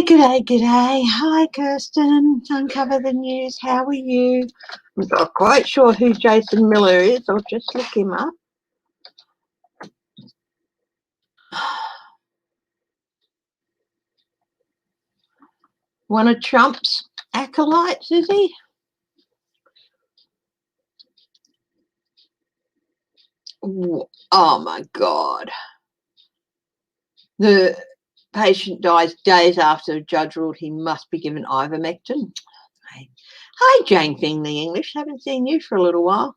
G'day, g'day. Hi, Kirsten. Uncover the news. How are you? I'm not quite sure who Jason Miller is. I'll just look him up. One of Trump's acolytes, is he? Oh, my God. The patient dies days after the judge ruled he must be given ivermectin. Hi, Jane Fingley English. Haven't seen you for a little while.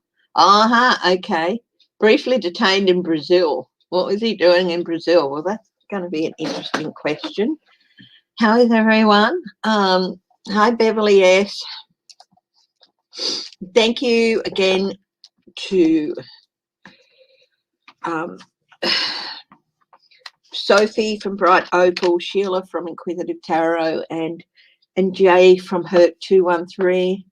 Okay. Briefly detained in Brazil. What was he doing in Brazil? Well, that's going to be an interesting question. How is everyone? Hi, Beverly S. Thank you again to Sophie from Bright Opal, Sheila from Inquisitive Tarot, and Jay from Hurt 213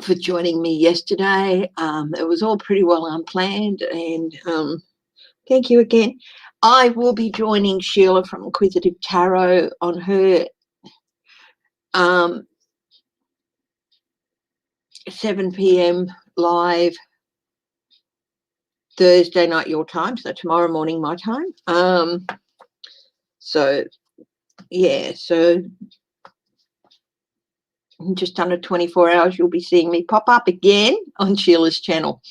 for joining me yesterday. It was all pretty well unplanned, and thank you again. I will be joining Sheila from Inquisitive Tarot on her 7 p.m. live Thursday night your time, so tomorrow morning my time. So yeah, so in just under 24 hours you'll be seeing me pop up again on Sheila's channel.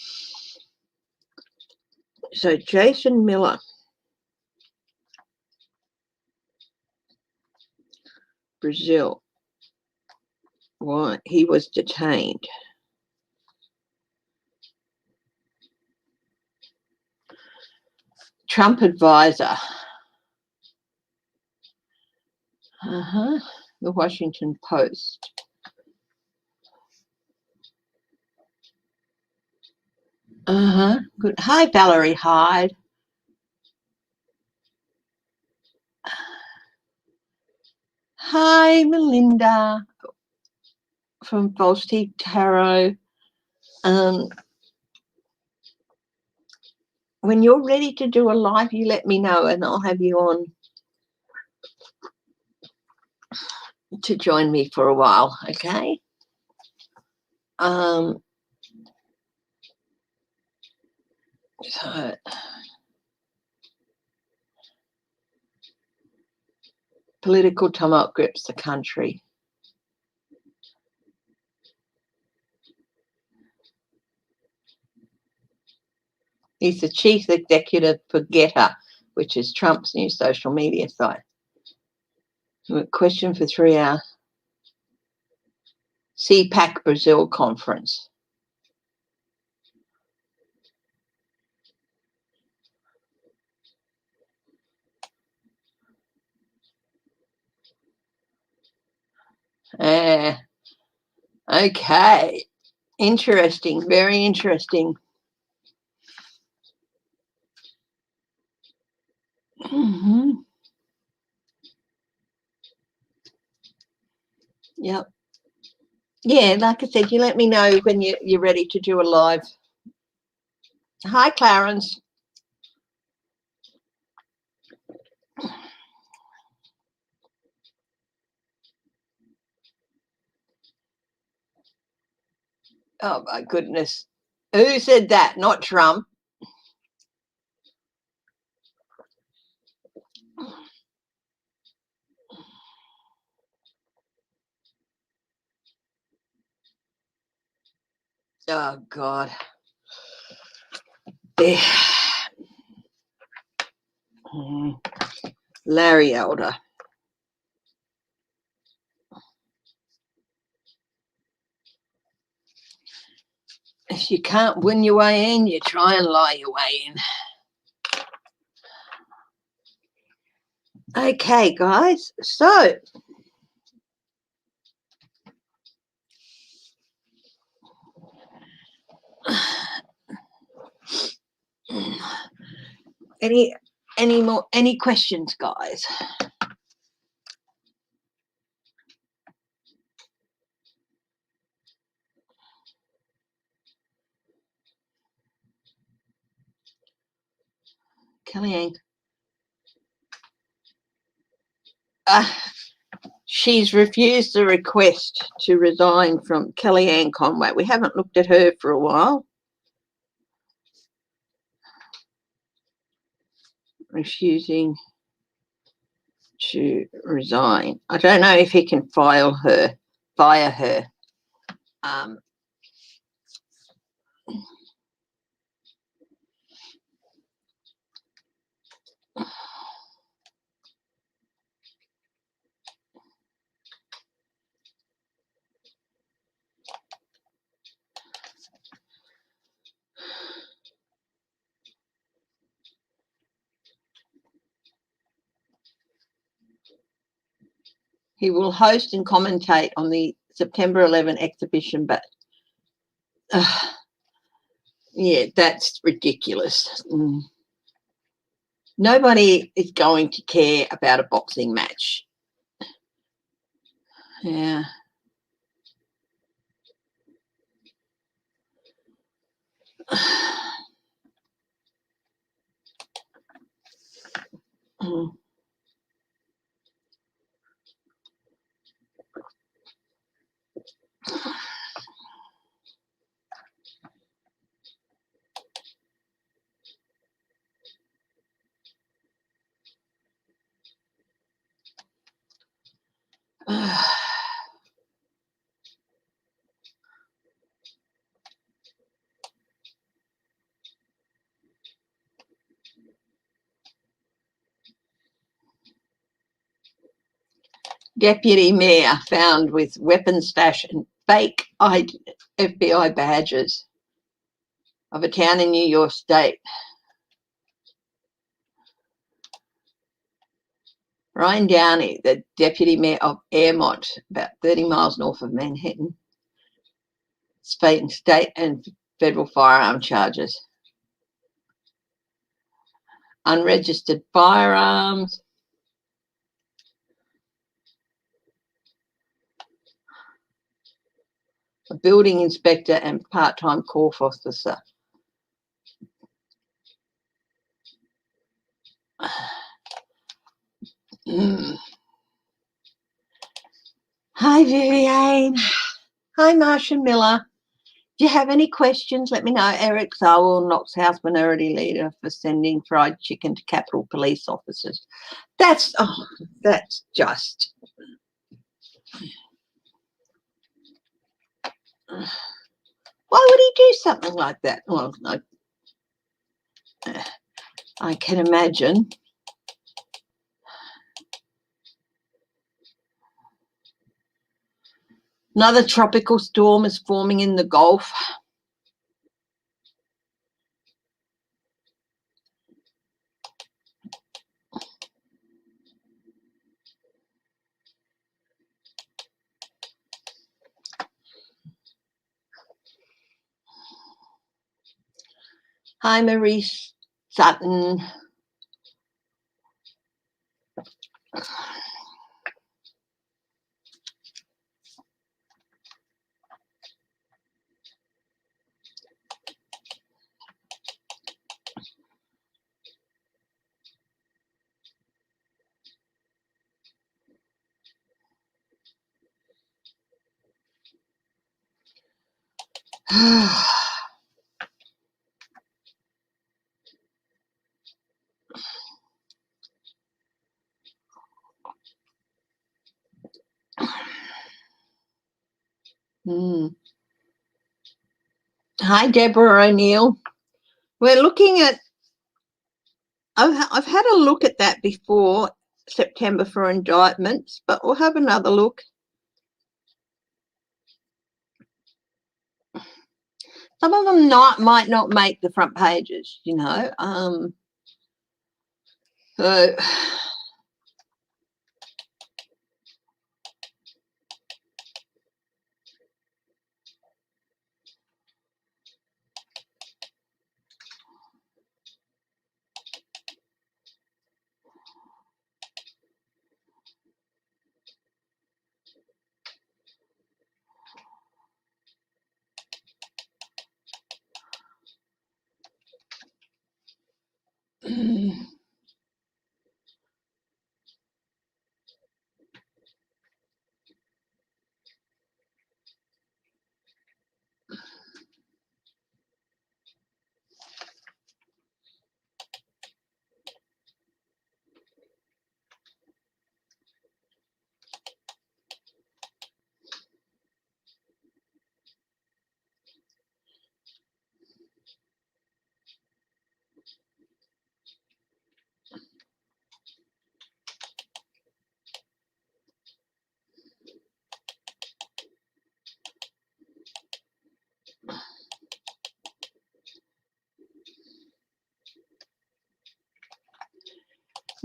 So Jason Miller, Brazil. Why he was detained. Trump advisor. The Washington Post. Good. Hi, Valerie Hyde. Hi, Melinda from Falsity Tarot. When you're ready to do a live, you let me know and I'll have you on to join me for a while, okay? So political tumult grips the country. He's the chief executive for Getter, which is Trump's new social media site. Question for 3 hours. CPAC Brazil conference. Okay. Interesting. Very interesting. Yep. Yeah, like I said, you let me know when you're ready to do a live. Hi, Clarence. Oh, my goodness. Who said that? Not Trump. Oh, God. Larry Elder. If you can't win your way in, you try and lie your way in. Okay, guys. So any questions, guys? Kellyanne. she's refused the request to resign from Kellyanne Conway. We haven't looked at her for a while. Refusing to resign. I don't know if he can fire her. He will host and commentate on the September 11 exhibition, but yeah, that's ridiculous. Nobody is going to care about a boxing match. Yeah. Deputy mayor found with weapon stash and fake FBI badges of a town in New York State. Ryan Downey, the deputy mayor of Airmont, about 30 miles north of Manhattan, is facing state and federal firearm charges. Unregistered firearms, a building inspector and part-time court officer. Hi, Viviane. Hi, Marsha Miller. Do you have any questions? Let me know. Eric Sowell knocks House Minority Leader for sending fried chicken to Capitol Police officers. That's just... Why would he do something like that? Well, I can imagine. Another tropical storm is forming in the Gulf. Hi, Maurice Sutton. Hi, Deborah O'Neill. We're looking at... I've had a look at that before, September for indictments, but we'll have another look. Some of them might not make the front pages, you know. So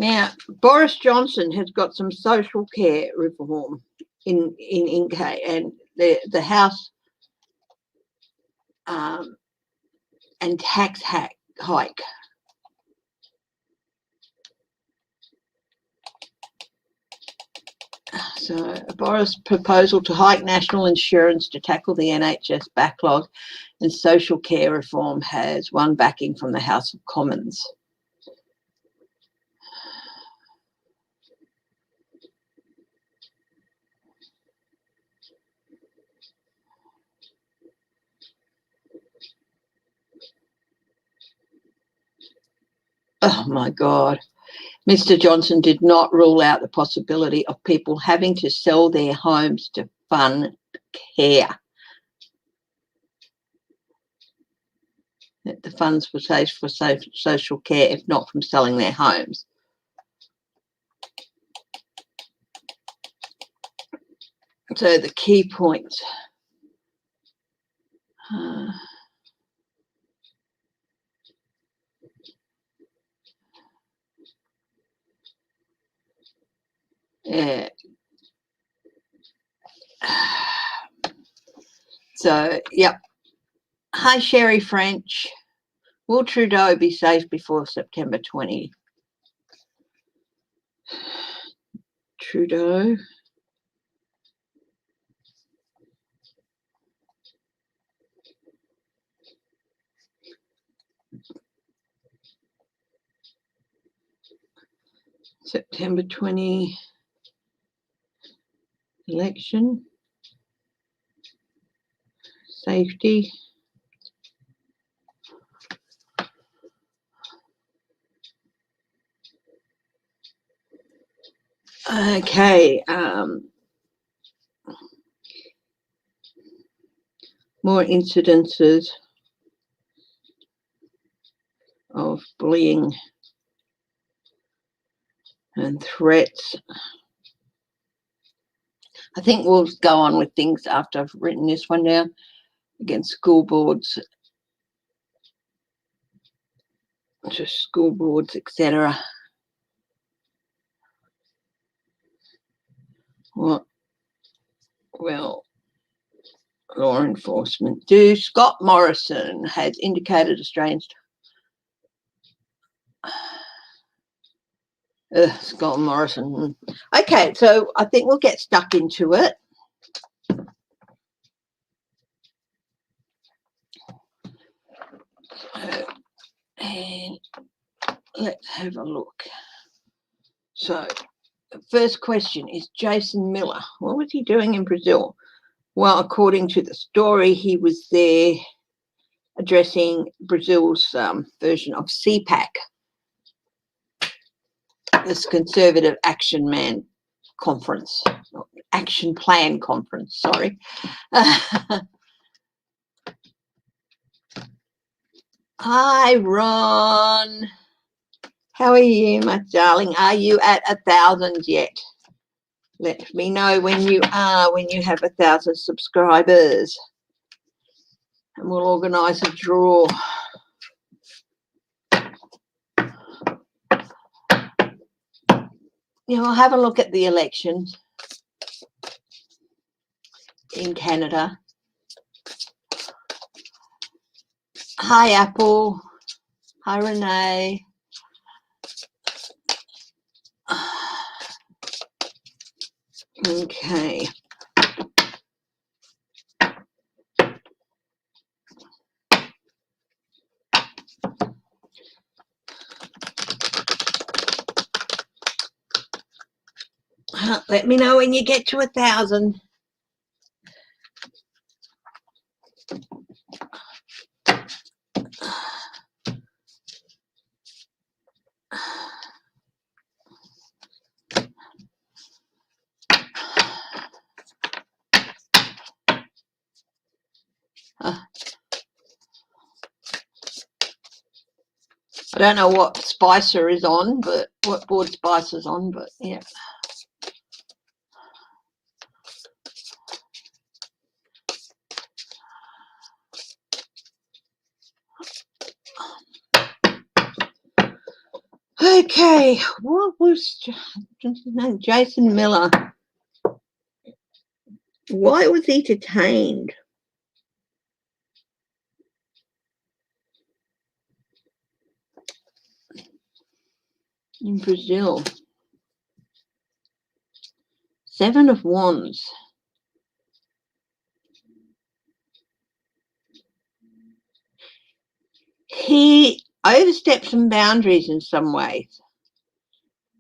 Now, Boris Johnson has got some social care reform in Inca, and the House and tax hike. So, Boris' proposal to hike national insurance to tackle the NHS backlog and social care reform has won backing from the House of Commons. Oh my God. Mr. Johnson did not rule out the possibility of people having to sell their homes to fund care. That the funds were saved for social care, if not from selling their homes. So the key points. Yeah. So, yep. Hi, Sherry French. Will Trudeau be safe before September 20? Trudeau. September 20 election. Safety. Okay. More incidences of bullying and threats. I think we'll go on with things after I've written this one down. Against school boards, etc. What will law enforcement do? Scott Morrison has indicated Australians. Scott Morrison. Okay, so I think we'll get stuck into it. And let's have a look. So the first question is Jason Miller. What was he doing in Brazil? Well, according to the story, he was there addressing Brazil's version of CPAC, this Conservative Action Plan Conference, sorry. Hi, Ron. How are you, my darling? Are you at 1,000 yet? Let me know when you are, when you have 1,000 subscribers. And we'll organise a draw. I'll have a look at the elections in Canada. Hi, Apple. Hi, Renee. Okay. Let me know when you get to 1,000. I don't know what Spicer is on, but what board Spicer's on, but yeah. Okay, what was Jason Miller? Why was he detained? In Brazil. 7 of Wands. He overstepped some boundaries in some ways.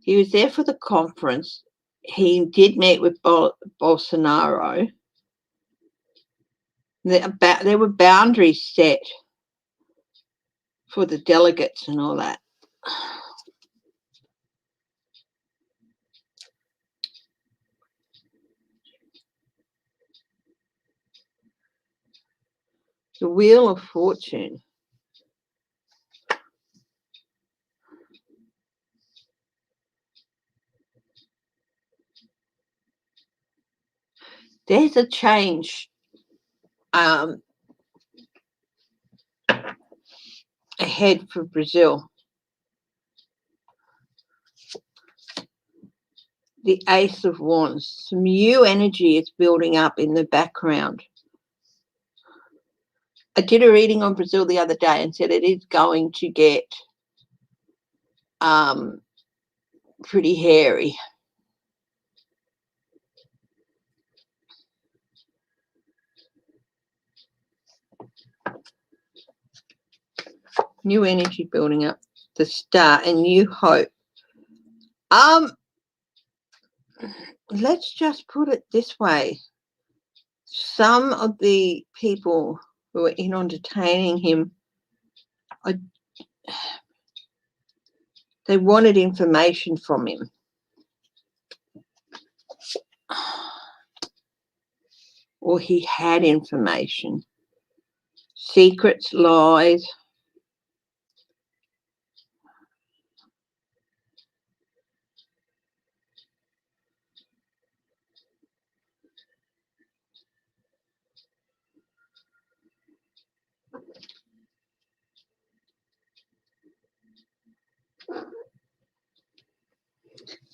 He was there for the conference. He did meet with Bolsonaro. There were boundaries set for the delegates and all that. The Wheel of Fortune. There's a change ahead for Brazil. The Ace of Wands. Some new energy is building up in the background. I did a reading on Brazil the other day and said it is going to get pretty hairy. New energy building up. The Star and new hope. Let's just put it this way. Some of the people who were in on detaining him, they wanted information from him. Or he had information. Secrets, lies.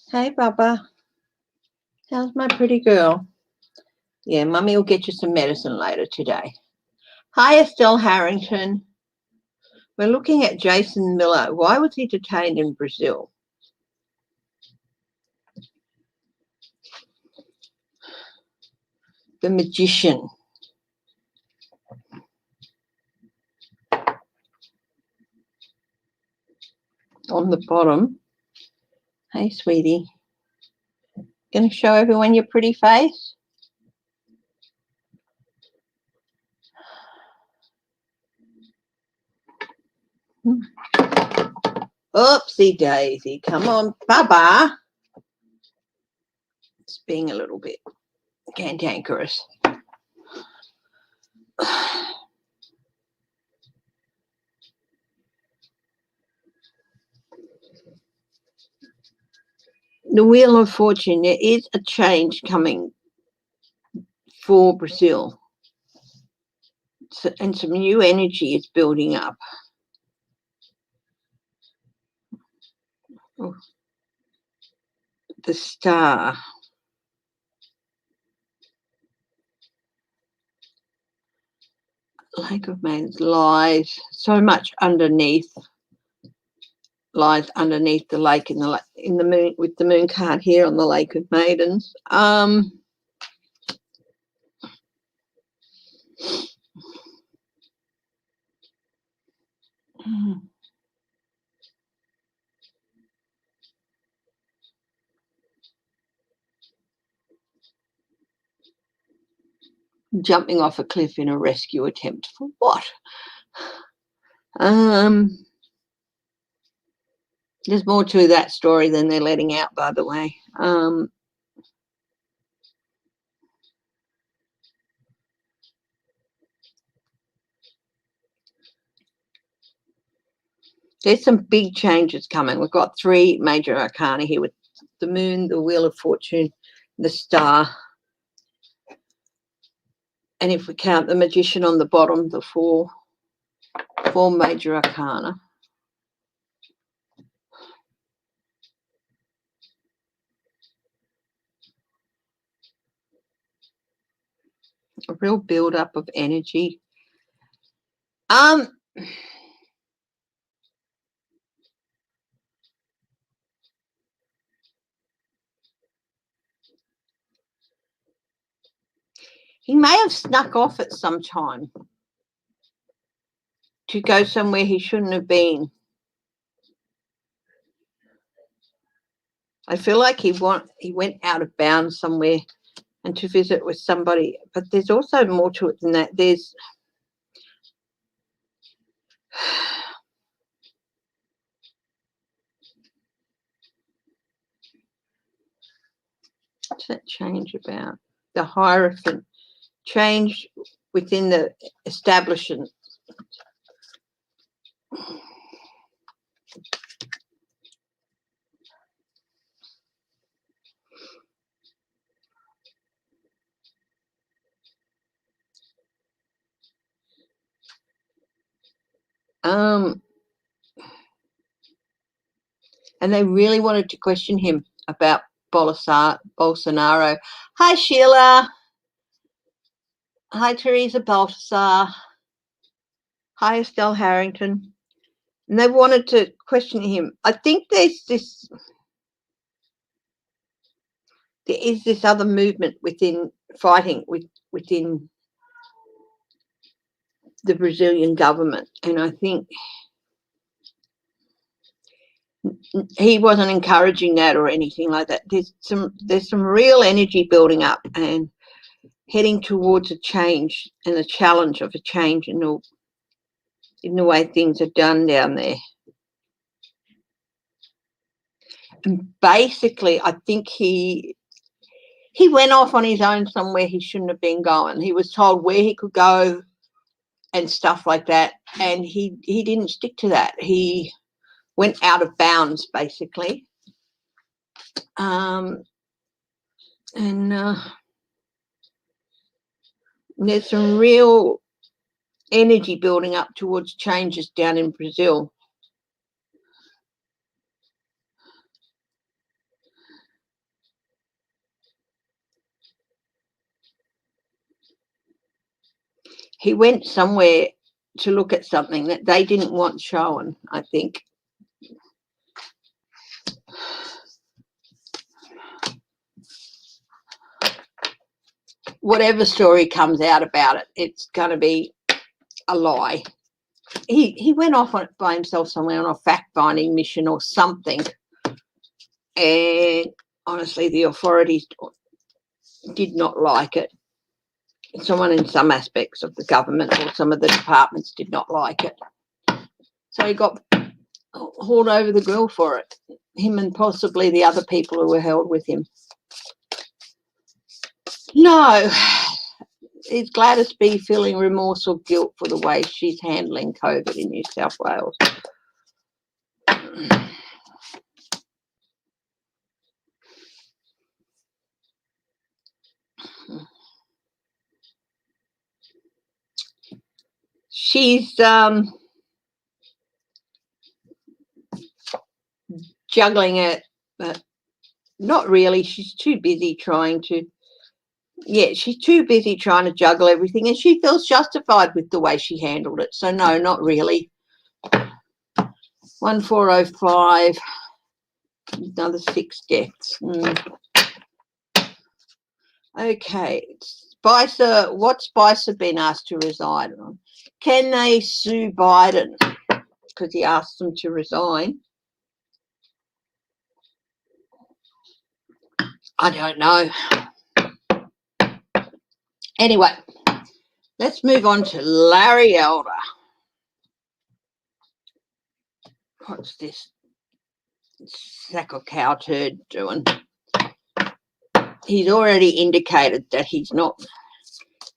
Hey, Bubba. How's my pretty girl? Yeah, Mummy will get you some medicine later today. Hi, Estelle Harrington. We're looking at Jason Miller. Why was he detained in Brazil? The Magician. On the bottom. Hey, sweetie. Going to show everyone your pretty face? Oopsie daisy. Come on, Bubba. It's being a little bit cantankerous. The Wheel of Fortune. There is a change coming for Brazil. And some new energy is building up. Oh. The Star. Lake of Man's lies. So much underneath. Lies underneath the lake in the moon, with the moon card here on the Lake of Maidens. Jumping off a cliff in a rescue attempt. For what? There's more to that story than they're letting out, by the way. There's some big changes coming. We've got 3 major arcana here with the Moon, the Wheel of Fortune, the Star. And if we count the Magician on the bottom, the 4 major arcana. A real build-up of energy. He may have snuck off at some time to go somewhere he shouldn't have been. I feel like he went out of bounds somewhere and to visit with somebody. But there's also more to it than that. There's what's that change about? The Hierophant. Change within the establishment. And they really wanted to question him about Bolsonaro. Hi, Sheila. Hi, Teresa Baltasar. Hi, Estelle Harrington. And they wanted to question him. I think there is this other movement within fighting within the Brazilian government, and I think he wasn't encouraging that or anything like that. There's some real energy building up and heading towards a change and a challenge of a change in the way things are done down there. And basically, I think he went off on his own somewhere he shouldn't have been going. He was told where he could go and stuff like that, and he didn't stick to that. He went out of bounds, basically. And there's some real energy building up towards changes down in Brazil. He went somewhere to look at something that they didn't want shown, I think. Whatever story comes out about it, it's going to be a lie. He went off on it by himself somewhere on a fact-finding mission or something. And honestly, the authorities did not like it. Someone in some aspects of the government or some of the departments did not like it. So he got hauled over the grill for it, him and possibly the other people who were held with him. No, is Gladys B feeling remorse or guilt for the way she's handling COVID in New South Wales? She's juggling it, but not really. She's too busy trying to juggle everything, and she feels justified with the way she handled it. So no, not really. 1405, another 6 deaths. Okay, Spicer, what's Spicer been asked to resign on? Can they sue Biden because he asked them to resign? I don't know. Anyway, let's move on to Larry Elder. What's this sack of cow turd doing? He's already indicated that he's not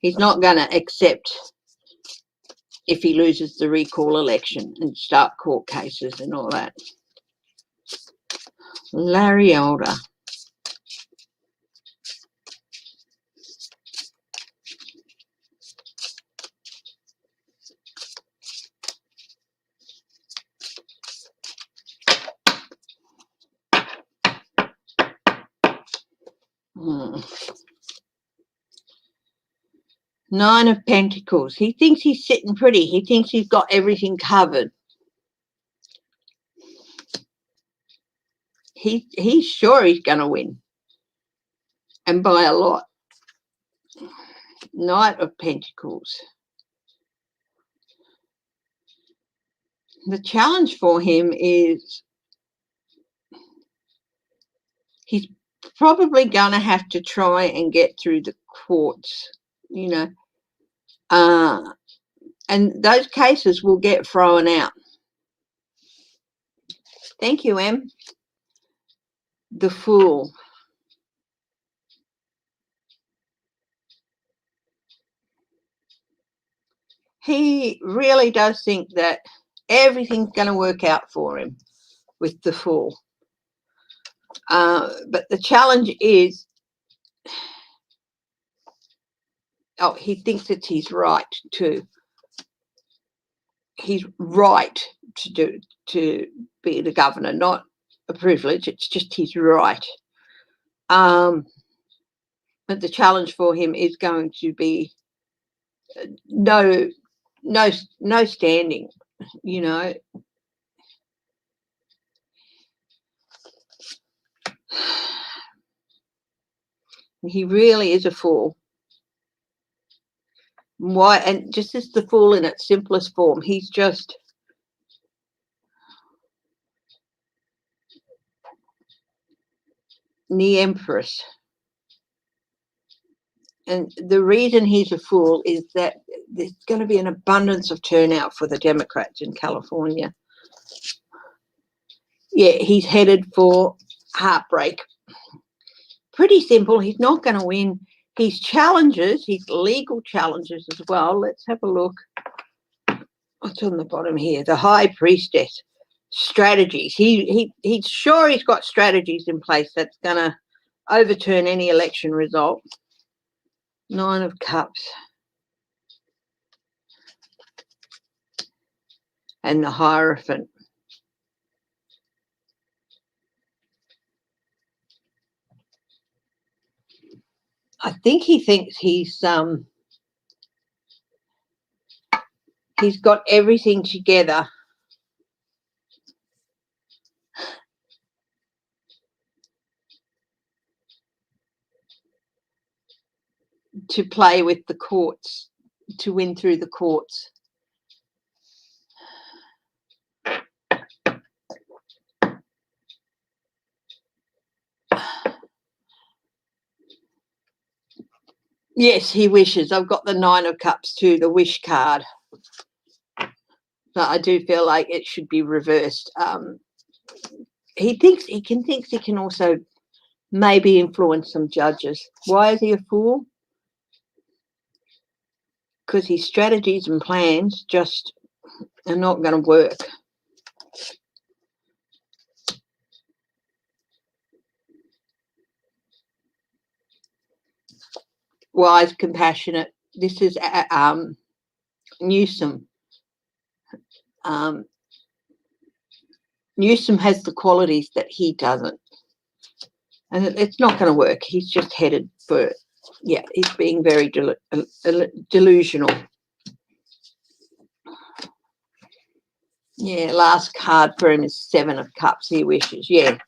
going to accept if he loses the recall election and start court cases and all that. Larry Elder. Nine of Pentacles. He thinks he's sitting pretty. He thinks he's got everything covered. He's sure he's going to win. And by a lot. Knight of Pentacles. The challenge for him is he's probably going to have to try and get through the courts, you know. And those cases will get thrown out. Thank you, Em. The Fool. He really does think that everything's going to work out for him with the Fool. But the challenge is, he thinks that he's right too. He's right to be the governor, not a privilege. It's just he's right. But the challenge for him is going to be no standing, you know. He really is a fool. Why? And just as the Fool in its simplest form, he's just the Empress. And the reason he's a fool is that there's going to be an abundance of turnout for the Democrats in California. Yeah, he's headed for heartbreak. Pretty simple. He's not going to win. His challenges, his legal challenges as well. Let's have a look. What's on the bottom here? The High Priestess. Strategies. He's sure he's got strategies in place that's going to overturn any election result. Nine of Cups. And the Hierophant. I think he thinks he's got everything together to play with the courts, to win through the courts. Yes, he wishes. I've got the Nine of Cups too, the wish card. But I do feel like it should be reversed. He thinks he can also maybe influence some judges. Why is he a fool? Because his strategies and plans just are not going to work. Wise, compassionate. This is Newsom. Newsom has the qualities that he doesn't. And it's not going to work. He's just headed for, yeah, he's being very delusional. Yeah, last card for him is Seven of Cups. He wishes, yeah.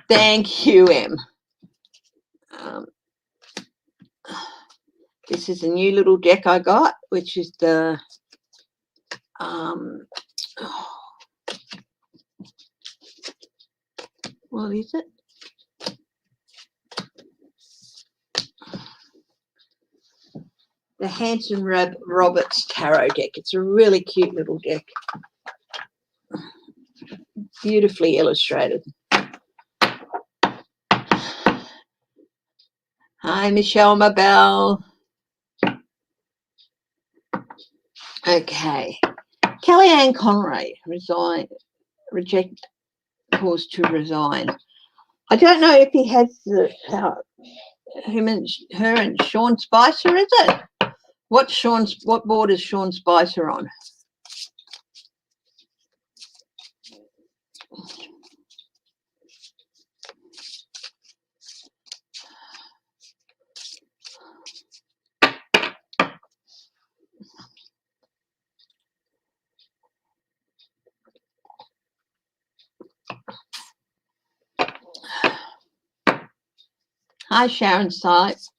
Thank you, Em. This is a new little deck I got, which is the what is it? The Hanson Roberts Tarot deck. It's a really cute little deck. Beautifully illustrated. Hi, Michelle Mabel. Okay. Kellyanne Conway calls to resign. I don't know if he has her and Sean Spicer, is it? What board is Sean Spicer on? Hi, Sharon Sykes.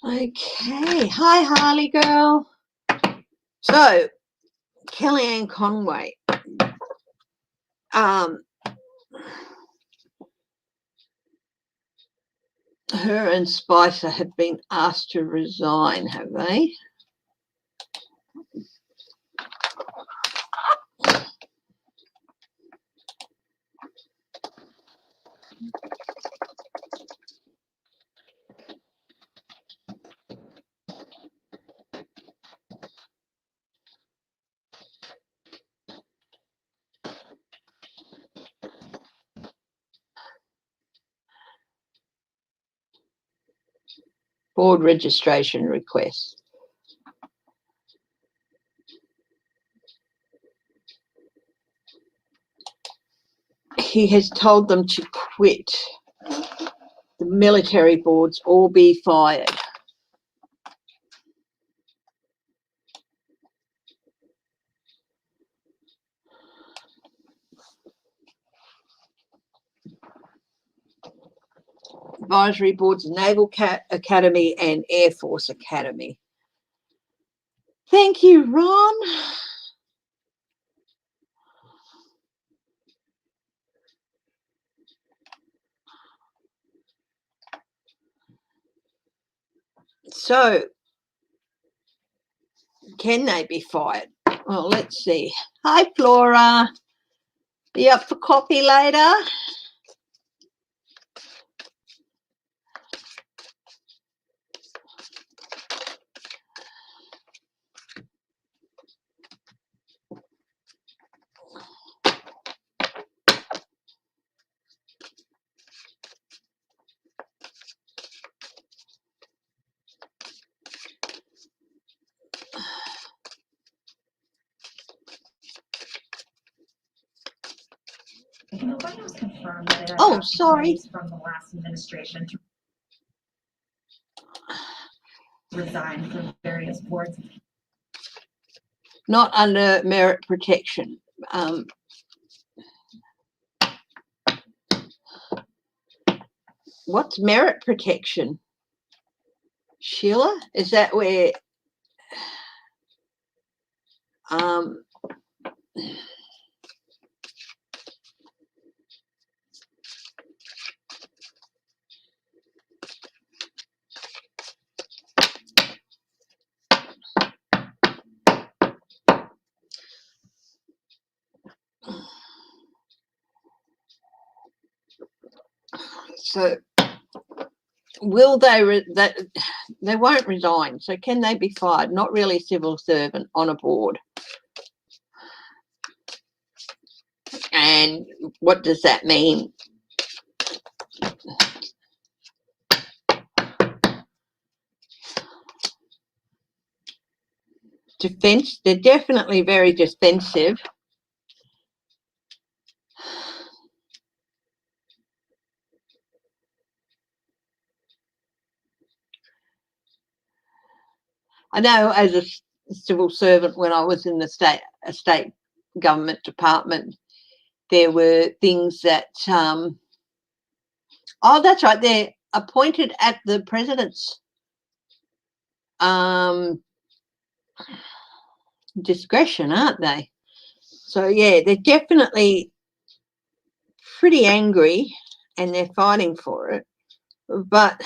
Okay. Hi, Harley girl. So, Kellyanne Conway. Her and Spicer have been asked to resign, have they? Board registration request. He has told them to quit. The military boards all be fired. Advisory boards, Naval Academy and Air Force Academy. Thank you, Ron. So, can they be fired? Well, let's see. Hi, Flora. Be up for coffee later? Can the White House confirm that it Oh, sorry. from the last administration to resign from various boards? Not under merit protection. What's merit protection? Sheila, is that where so will they that they won't resign, so can they be fired? Not really a civil servant on a board. And what does that mean? Defense, they're definitely very defensive. I know as a civil servant, when I was in the state government department, there were things that oh, that's right, they're appointed at the president's discretion, aren't they? So yeah, they're definitely pretty angry and they're fighting for it. But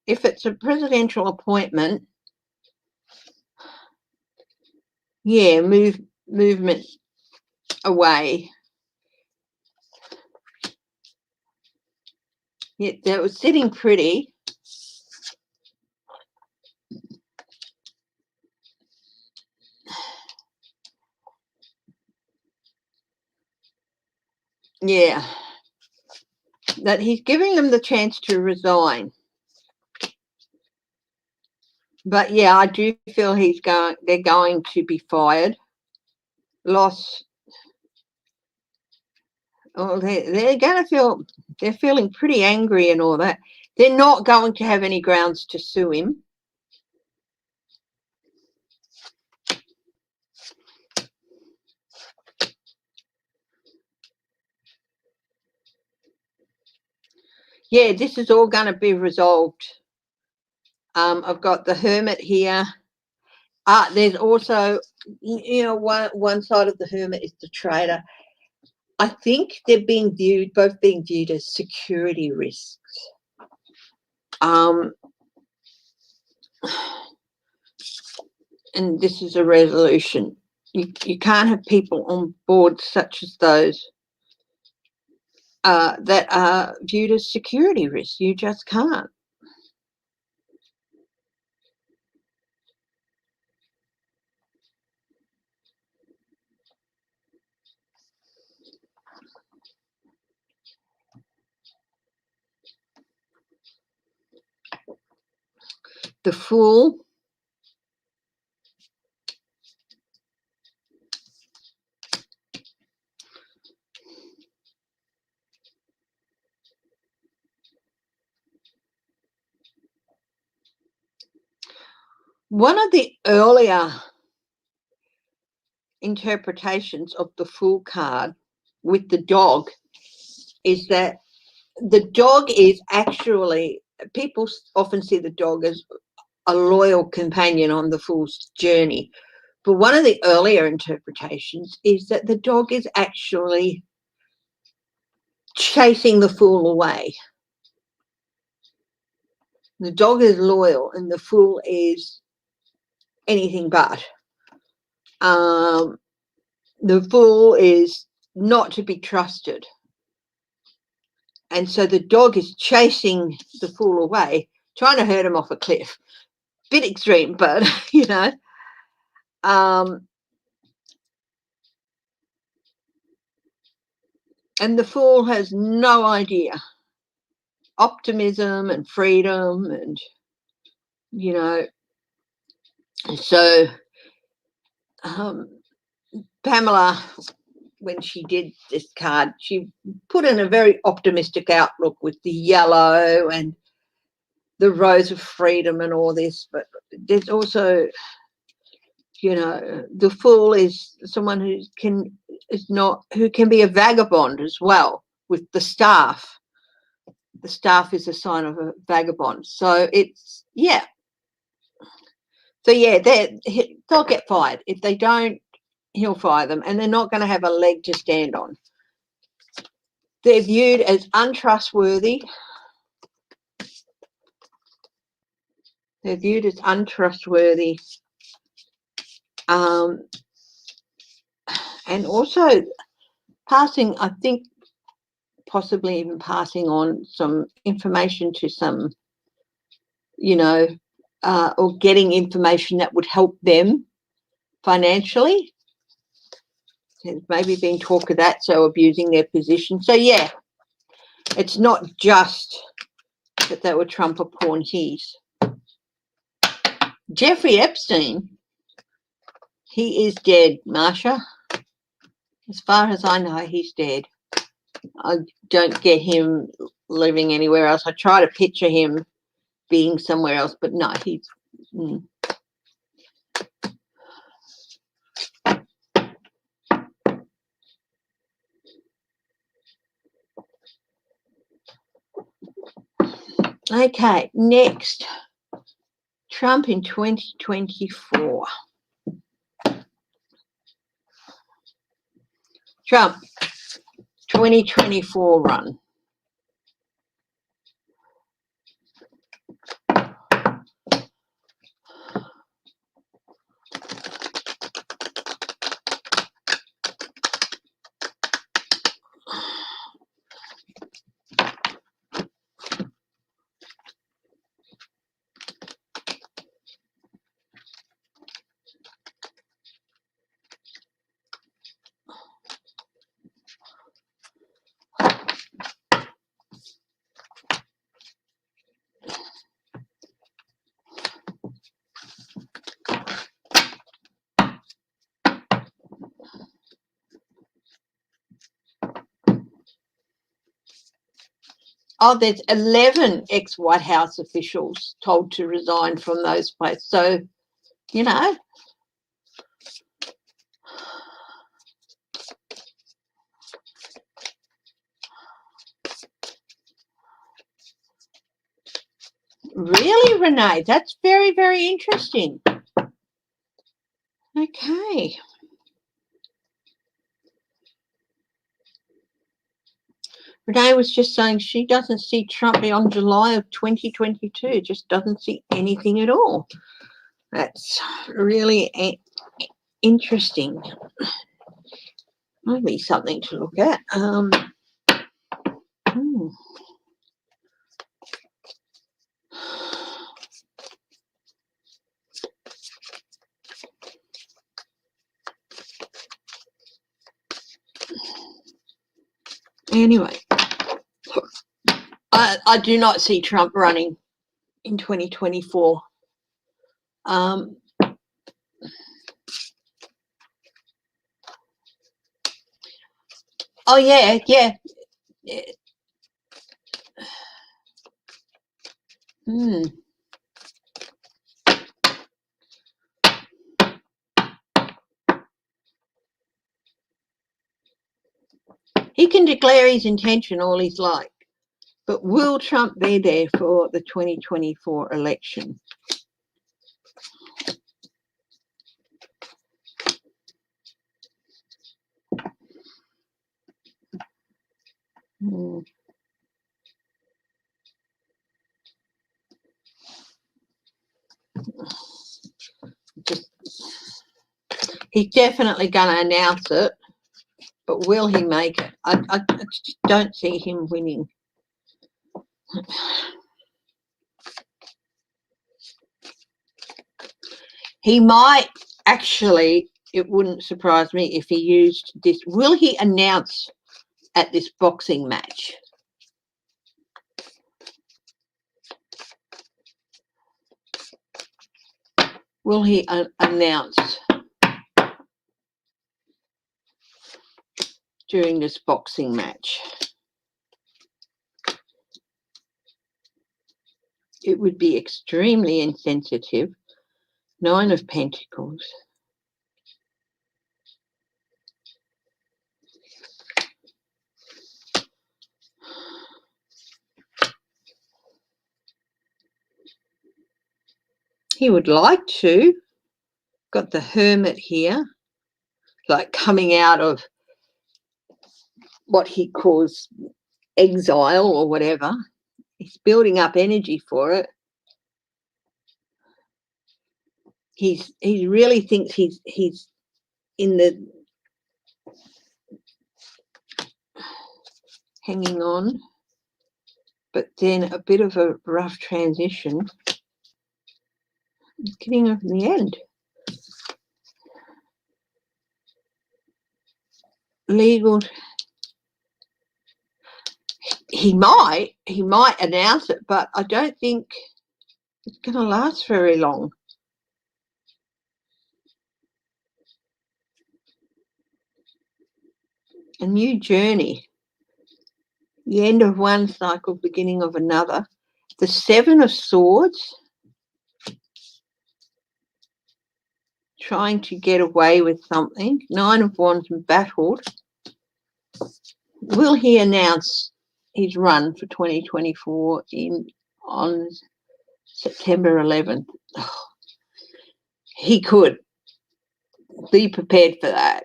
if it's a presidential appointment, yeah, movement away. Yeah, that was sitting pretty. Yeah, that he's giving them the chance to resign. But yeah, I do feel they're going to be fired. Loss. Oh, they're going to they're feeling pretty angry and all that. They're not going to have any grounds to sue him. Yeah, this is all going to be resolved. I've got the Hermit here. There's also, one side of the Hermit is the trader. I think they're both being viewed as security risks. And this is a resolution. You can't have people on board such as those that are viewed as security risks. You just can't. The Fool. One of the earlier interpretations of the Fool card with the dog is that the dog is actually, people often see the dog as a loyal companion on the Fool's journey. But one of the earlier interpretations is that the dog is actually chasing the Fool away. The dog is loyal and the Fool is anything but. The Fool is not to be trusted. And so the dog is chasing the Fool away, trying to hurt him off a cliff. Bit extreme, but, and the Fool has no idea. Optimism and freedom and, so Pamela, when she did this card, she put in a very optimistic outlook with the yellow and the rose of freedom and all this, but there's also, the Fool is someone who can be a vagabond as well with the staff. The staff is a sign of a vagabond. So it's, yeah. So yeah, they'll get fired. If they don't, he'll fire them, and they're not going to have a leg to stand on. They're viewed as untrustworthy. They're viewed as untrustworthy. And also passing, I think, possibly even passing on some information to some, or getting information that would help them financially. There's maybe been talk of that, so abusing their position. So, yeah, it's not just that they were Trump or pawn keys. Jeffrey Epstein, he is dead, Marsha. As far as I know, he's dead. I don't get him living anywhere else. I try to picture him being somewhere else, but no, he's... Okay, next. Trump in 2024. Trump, 2024 run. Oh, there's 11 ex-White House officials told to resign from those places. So, you know, really, Renee, that's very, very interesting. Okay. Renee was just saying she doesn't see Trump beyond July of 2022, just doesn't see anything at all. That's really interesting. Might be something to look at. Anyway, I do not see Trump running in 2024. Oh yeah. He can declare his intention all he's like, but will Trump be there for the 2024 election? He's definitely going to announce it, but will he make it? I just don't see him winning. He might actually, it wouldn't surprise me if he used this. Will he announce at this boxing match? Will he announce during this boxing match? It would be extremely insensitive. 9 of Pentacles. He would like to. Got the Hermit here, like coming out of what he calls exile or whatever. He's building up energy for it. He really thinks he's in the hanging on, but then a bit of a rough transition. Getting up in the end. Legal. He might announce it, but I don't think it's going to last very long. A new journey. The end of one cycle, beginning of another. The 7 of Swords. Trying to get away with something. 9 of Wands embattled. Will he announce his run for 2024 on September 11th? Oh, he could. Be prepared for that.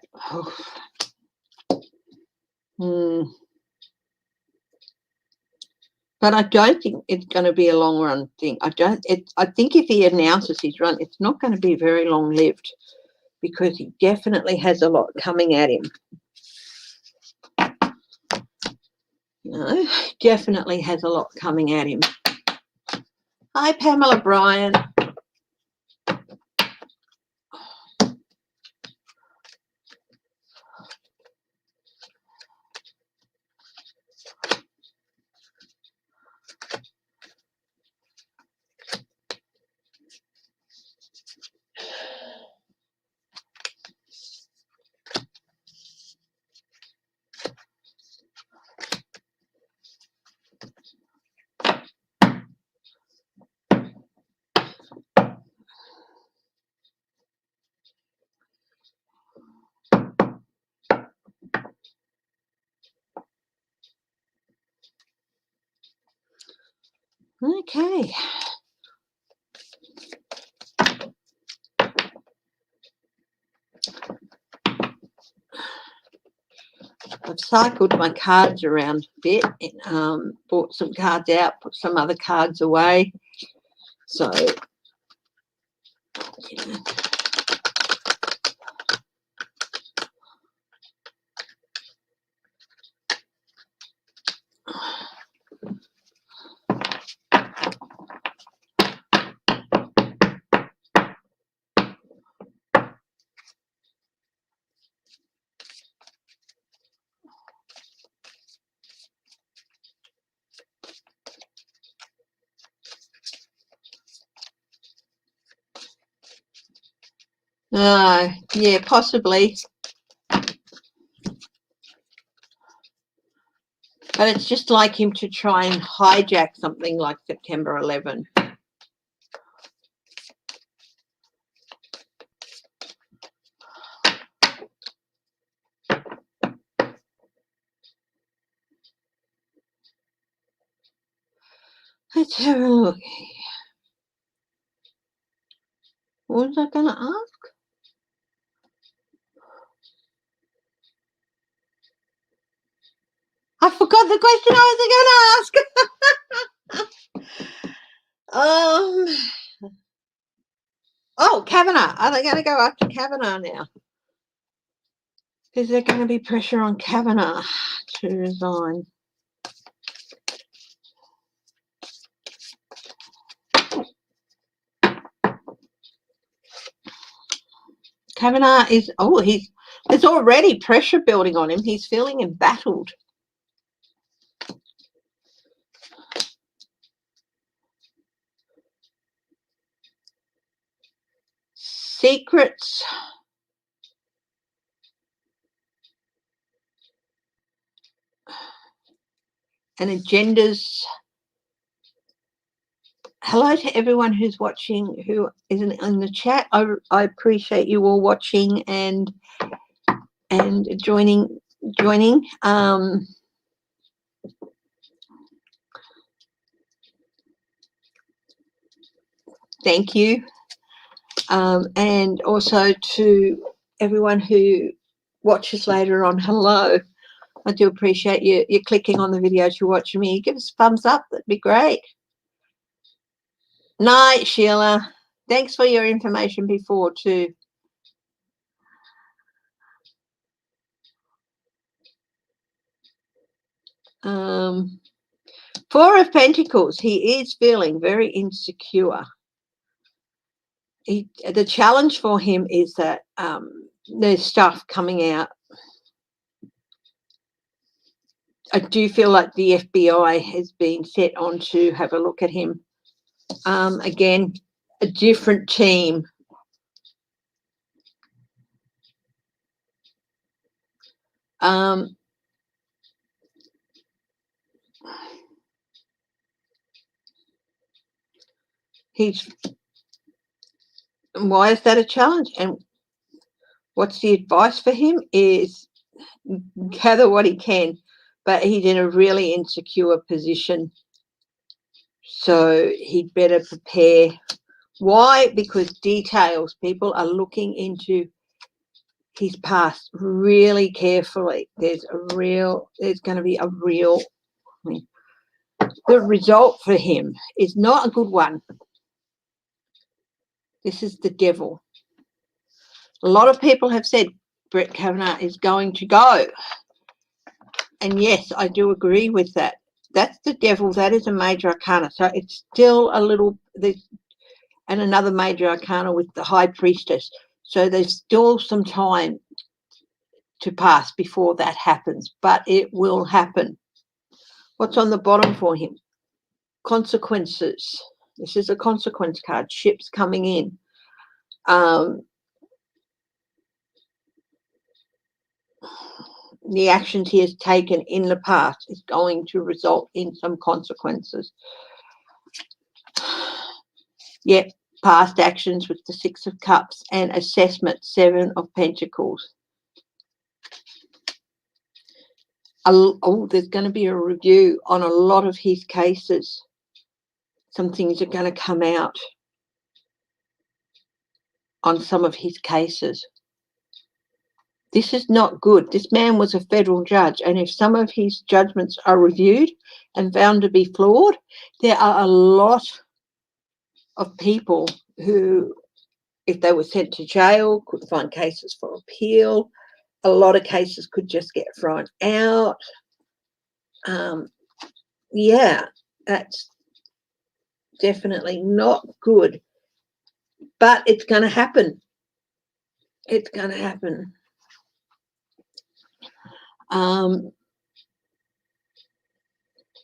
But I don't think it's going to be a long run thing. I think if he announces his run, it's not going to be very long lived, because he definitely has a lot coming at him. No, definitely has a lot coming at him. Hi, Pamela Bryan. Okay. I've cycled my cards around a bit, and, bought some cards out, put some other cards away. So, you know. Yeah, possibly. But it's just like him to try and hijack something like September 11. Let's have a look. What was I going to ask? I forgot the question I was going to ask. Oh, Kavanaugh. Are they going to go after Kavanaugh now? Is there going to be pressure on Kavanaugh to resign? Kavanaugh is, there's already pressure building on him. He's feeling embattled. Secrets and agendas. Hello to everyone who's watching, who isn't in the chat. I appreciate you all watching and joining. Thank you. And also to everyone who watches later on, hello. I do appreciate you clicking on the video to watch me. Give us a thumbs up. That'd be great. Night, Sheila. Thanks for your information before too. Four of Pentacles. He is feeling very insecure. The challenge for him is that there's stuff coming out. I do feel like the FBI has been set on to have a look at him. Again, a different team. Why is that a challenge? And what's the advice for him is gather what he can, but he's in a really insecure position. So he'd better prepare. Why? Because details, people are looking into his past really carefully. There's going to be a real, the result for him is not a good one. This is the devil. A lot of people have said Brett Kavanaugh is going to go. And yes, I do agree with that. That's the devil. That is a major arcana. So it's still a little, and another major arcana with the high priestess. So there's still some time to pass before that happens, but it will happen. What's on the bottom for him? Consequences. This is a consequence card. Ships coming in. The actions he has taken in the past is going to result in some consequences. Yep, past actions with the Six of Cups and assessment, Seven of Pentacles. There's going to be a review on a lot of his cases. some things are going to come out on some of his cases. This is not good. This man was a federal judge, and if some of his judgments are reviewed and found to be flawed, there are a lot of people who, if they were sent to jail, could find cases for appeal. A lot of cases could just get thrown out. Yeah, that's definitely not good. But it's going to happen. It's going to happen.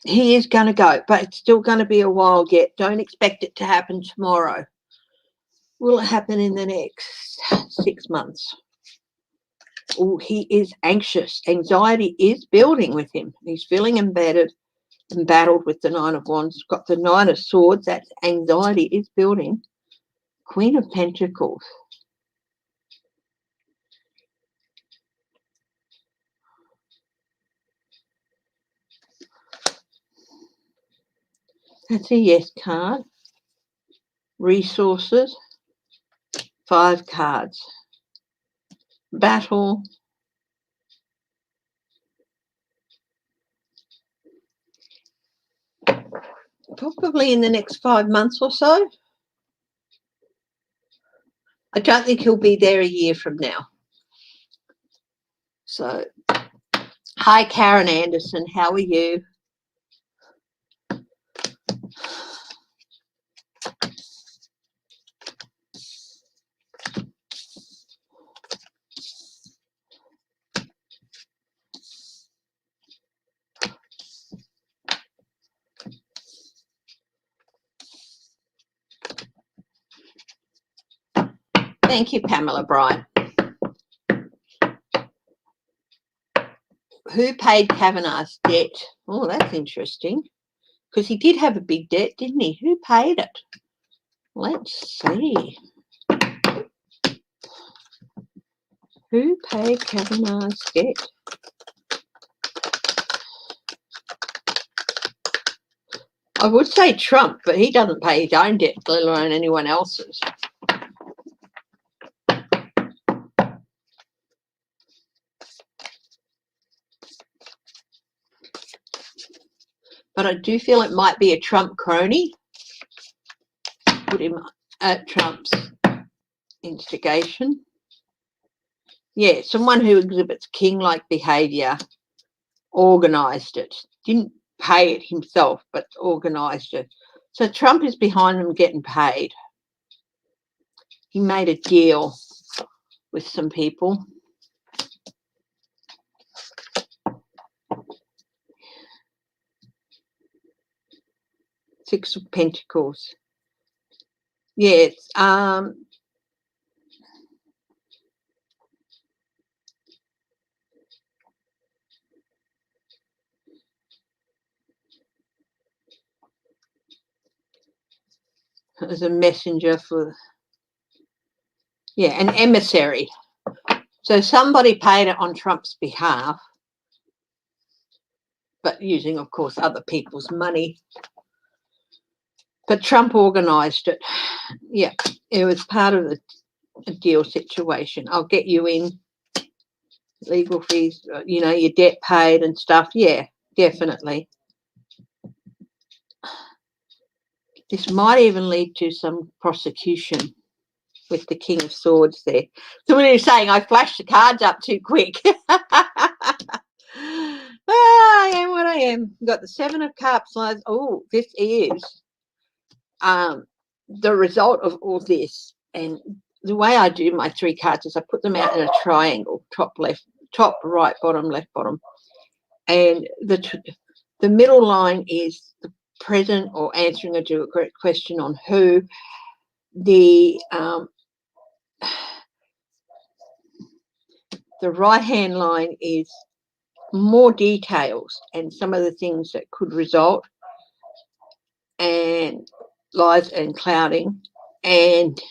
He is going to go, but it's still going to be a while yet. Don't expect it to happen tomorrow. Will it happen in the next 6 months? Oh, he is anxious. Anxiety is building with him. He's feeling embattled with the Nine of Wands. Got the Nine of Swords. That anxiety is building. Queen of Pentacles. That's a yes card. Resources. 5 cards. Battle. Probably in the next 5 months or so. I don't think he'll be there a year from now. So, hi, Karen Anderson. How are you? Thank you, Pamela Bryant. Who paid Kavanagh's debt? Oh, that's interesting. Because he did have a big debt, didn't he? Who paid it? Let's see. Who paid Kavanaugh's debt? I would say Trump, but he doesn't pay his own debt, let alone anyone else's. But I do feel it might be a Trump crony. Put him at Trump's instigation. Yeah, someone who exhibits king-like behaviour organised it. Didn't pay it himself, but organised it. So Trump is behind them getting paid. He made a deal with some people. Six of Pentacles. Yes. As a messenger for, an emissary. So somebody paid it on Trump's behalf, but using, of course, other people's money. But Trump organised it. Yeah, it was part of a deal situation. I'll get you in, legal fees, your debt paid and stuff. Yeah, definitely. This might even lead to some prosecution with the King of Swords there. Somebody was saying I flashed the cards up too quick. I am what I am. We've got the Seven of Cups. Oh, this is the result of all this. And the way I do my 3 cards is I put them out in a triangle, top, left, top, right, bottom, left, bottom. And the middle line is the present or answering a direct question on who. The right-hand line is more details and some of the things that could result, and lies and clouding. And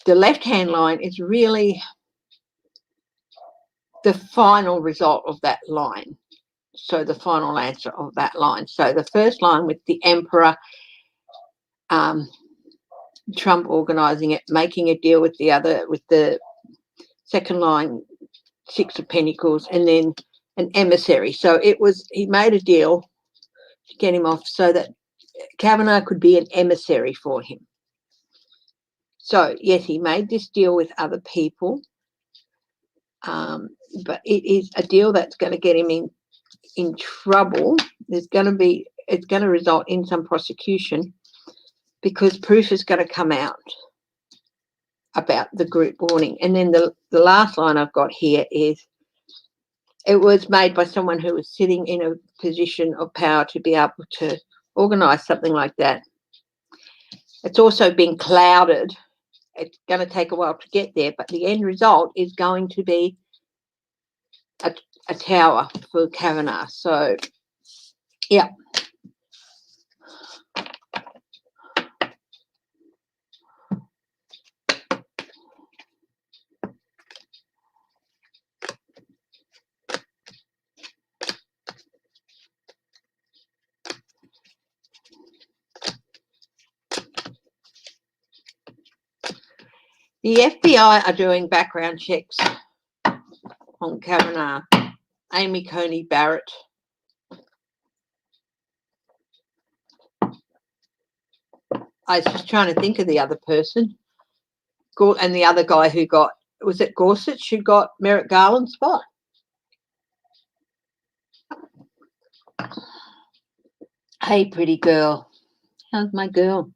the left-hand line is really the final result of that line. So the final answer of that line. So the first line with the Emperor Trump organising it, making a deal with the second line, Six of Pentacles, and then an emissary. So he made a deal to get him off so that Kavanaugh could be an emissary for him. So, yes, he made this deal with other people, but it is a deal that's going to get him in trouble. It's going to result in some prosecution because proof is going to come out about the group warning. And then the last line I've got here is, it was made by someone who was sitting in a position of power to be able to organise something like that. It's also been clouded. It's going to take a while to get there, but the end result is going to be a tower for Kavanaugh. So, yeah. The FBI are doing background checks on Kavanaugh. Amy Coney Barrett. I was just trying to think of the other person. And the other guy who got, was it Gorsuch who got Merrick Garland's spot? Hey, pretty girl. How's my girl?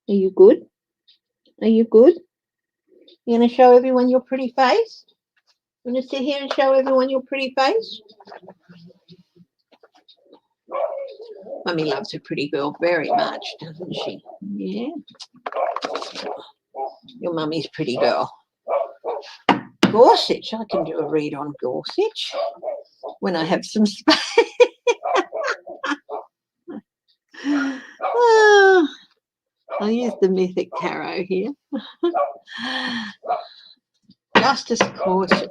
Are you good? Are you good? You going to show everyone your pretty face? You going to sit here and show everyone your pretty face? Mummy loves a pretty girl very much, doesn't she? Yeah. Your mummy's pretty girl. Gorsuch. I can do a read on Gorsuch when I have some space. Oh, I'll use the Mythic Tarot here. Justice Gorsuch.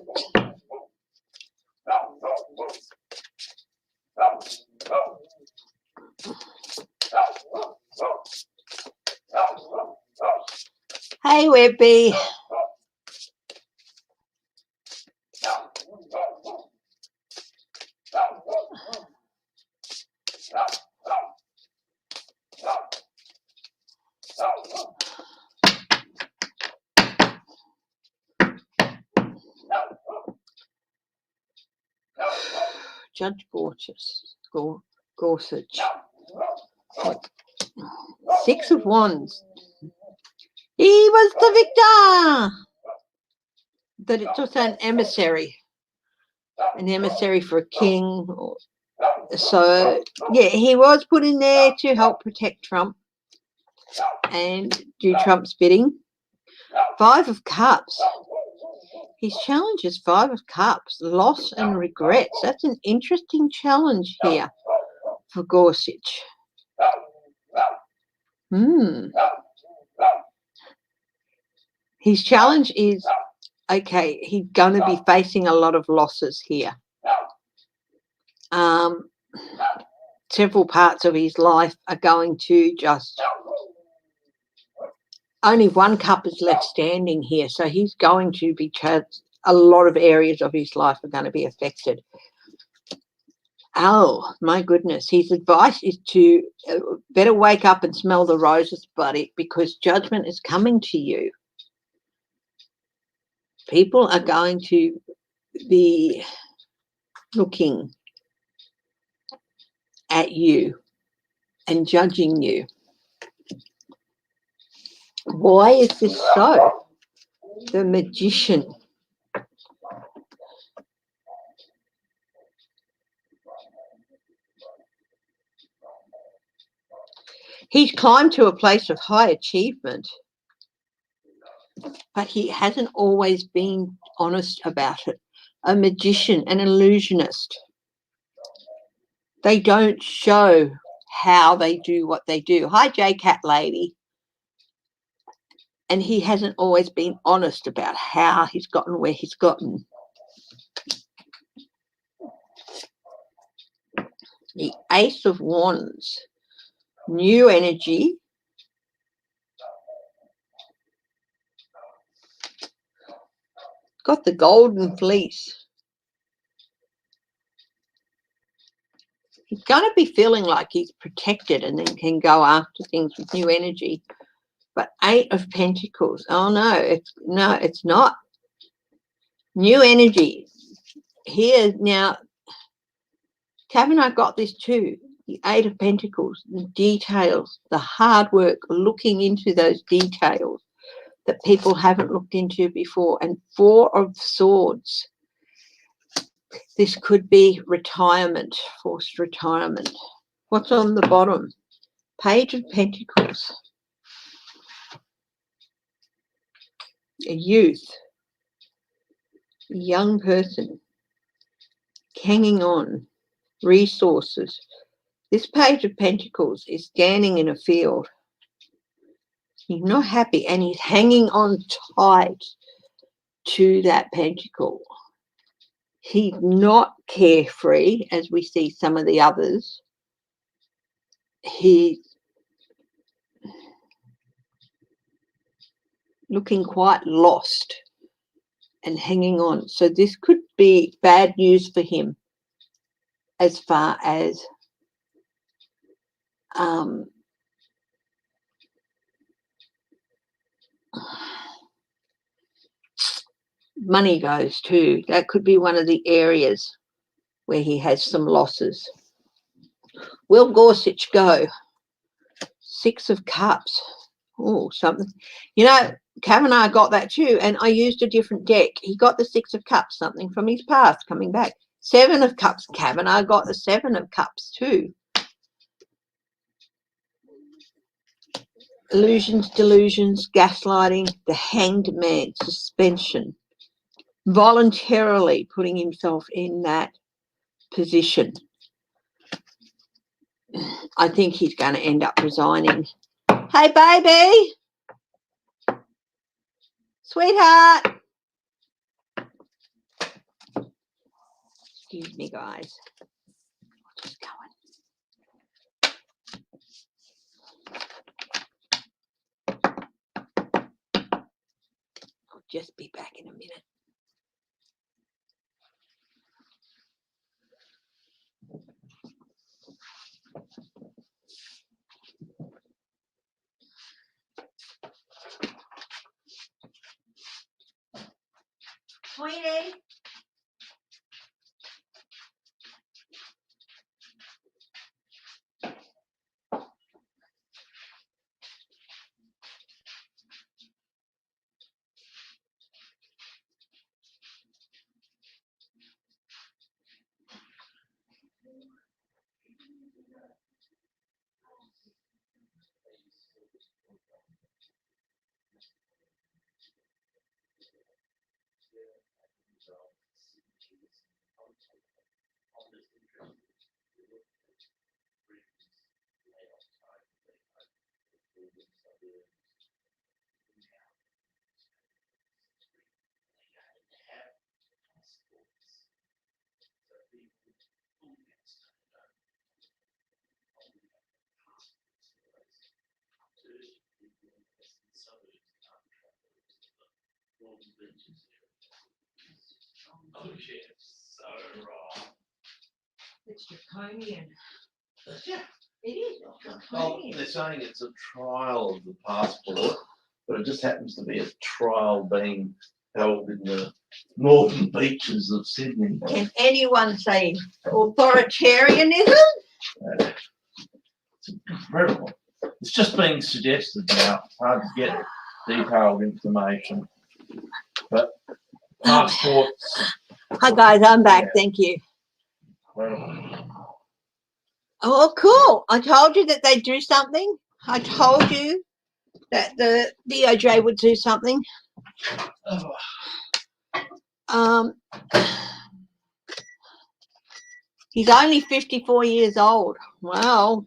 Hey, Webby. Judge Gorsuch. Six of Wands. He was the victor. But it's also an emissary for a king. So, yeah, he was put in there to help protect Trump and do Trump's bidding. Five of Cups. His challenge is Five of Cups, loss and regrets. That's an interesting challenge here for Gorsuch. His challenge is, okay, he's going to be facing a lot of losses here. Several parts of his life are going to just... Only one cup is left standing here, so he's going to be... A lot of areas of his life are going to be affected. Oh, my goodness. His advice is to better wake up and smell the roses, buddy, because judgment is coming to you. People are going to be looking at you and judging you. Why is this so? The Magician. He's climbed to a place of high achievement, but he hasn't always been honest about it. A magician, an illusionist. They don't show how they do what they do. Hi, J-Cat lady. And he hasn't always been honest about how he's gotten where he's gotten. The Ace of Wands. New energy, got the golden fleece. He's going to be feeling like he's protected and then can go after things with new energy. But 8 of Pentacles. Oh, no, it's not. New energy. Here now, Kavanagh got this too. The 8 of Pentacles, the details, the hard work, looking into those details that people haven't looked into before. And 4 of Swords. This could be retirement, forced retirement. What's on the bottom? Page of Pentacles. A youth, a young person, hanging on, resources. This Page of Pentacles is standing in a field. He's not happy and he's hanging on tight to that pentacle. He's not carefree, as we see some of the others. He's looking quite lost and hanging on. So this could be bad news for him as far as money goes too. That could be one of the areas where he has some losses. Will Gorsuch go? 6 of Cups. Oh, something. You know, Kavanagh got that too, and I used a different deck. He got the 6 of Cups, something from his past coming back. 7 of Cups. Kavanagh got the 7 of Cups too. Illusions, delusions, gaslighting, the Hanged Man, suspension. Voluntarily putting himself in that position. I think he's going to end up resigning. Hey, baby. Sweetheart. Excuse me, guys. I'll just go in. I'll just be back in a minute. Sweetie. Oh shit, so wrong. It's draconian. Yeah, it is draconian. Well, they're saying it's a trial of the passport, but it just happens to be a trial being held in the northern beaches of Sydney. Can anyone say authoritarianism? It's incredible. It's just being suggested now. It's hard to get detailed information. But passports. Hi guys, I'm back. Yeah. Thank you. Incredible. Oh, cool. I told you that they'd do something. I told you that the DOJ would do something. He's only 54 years old. Wow.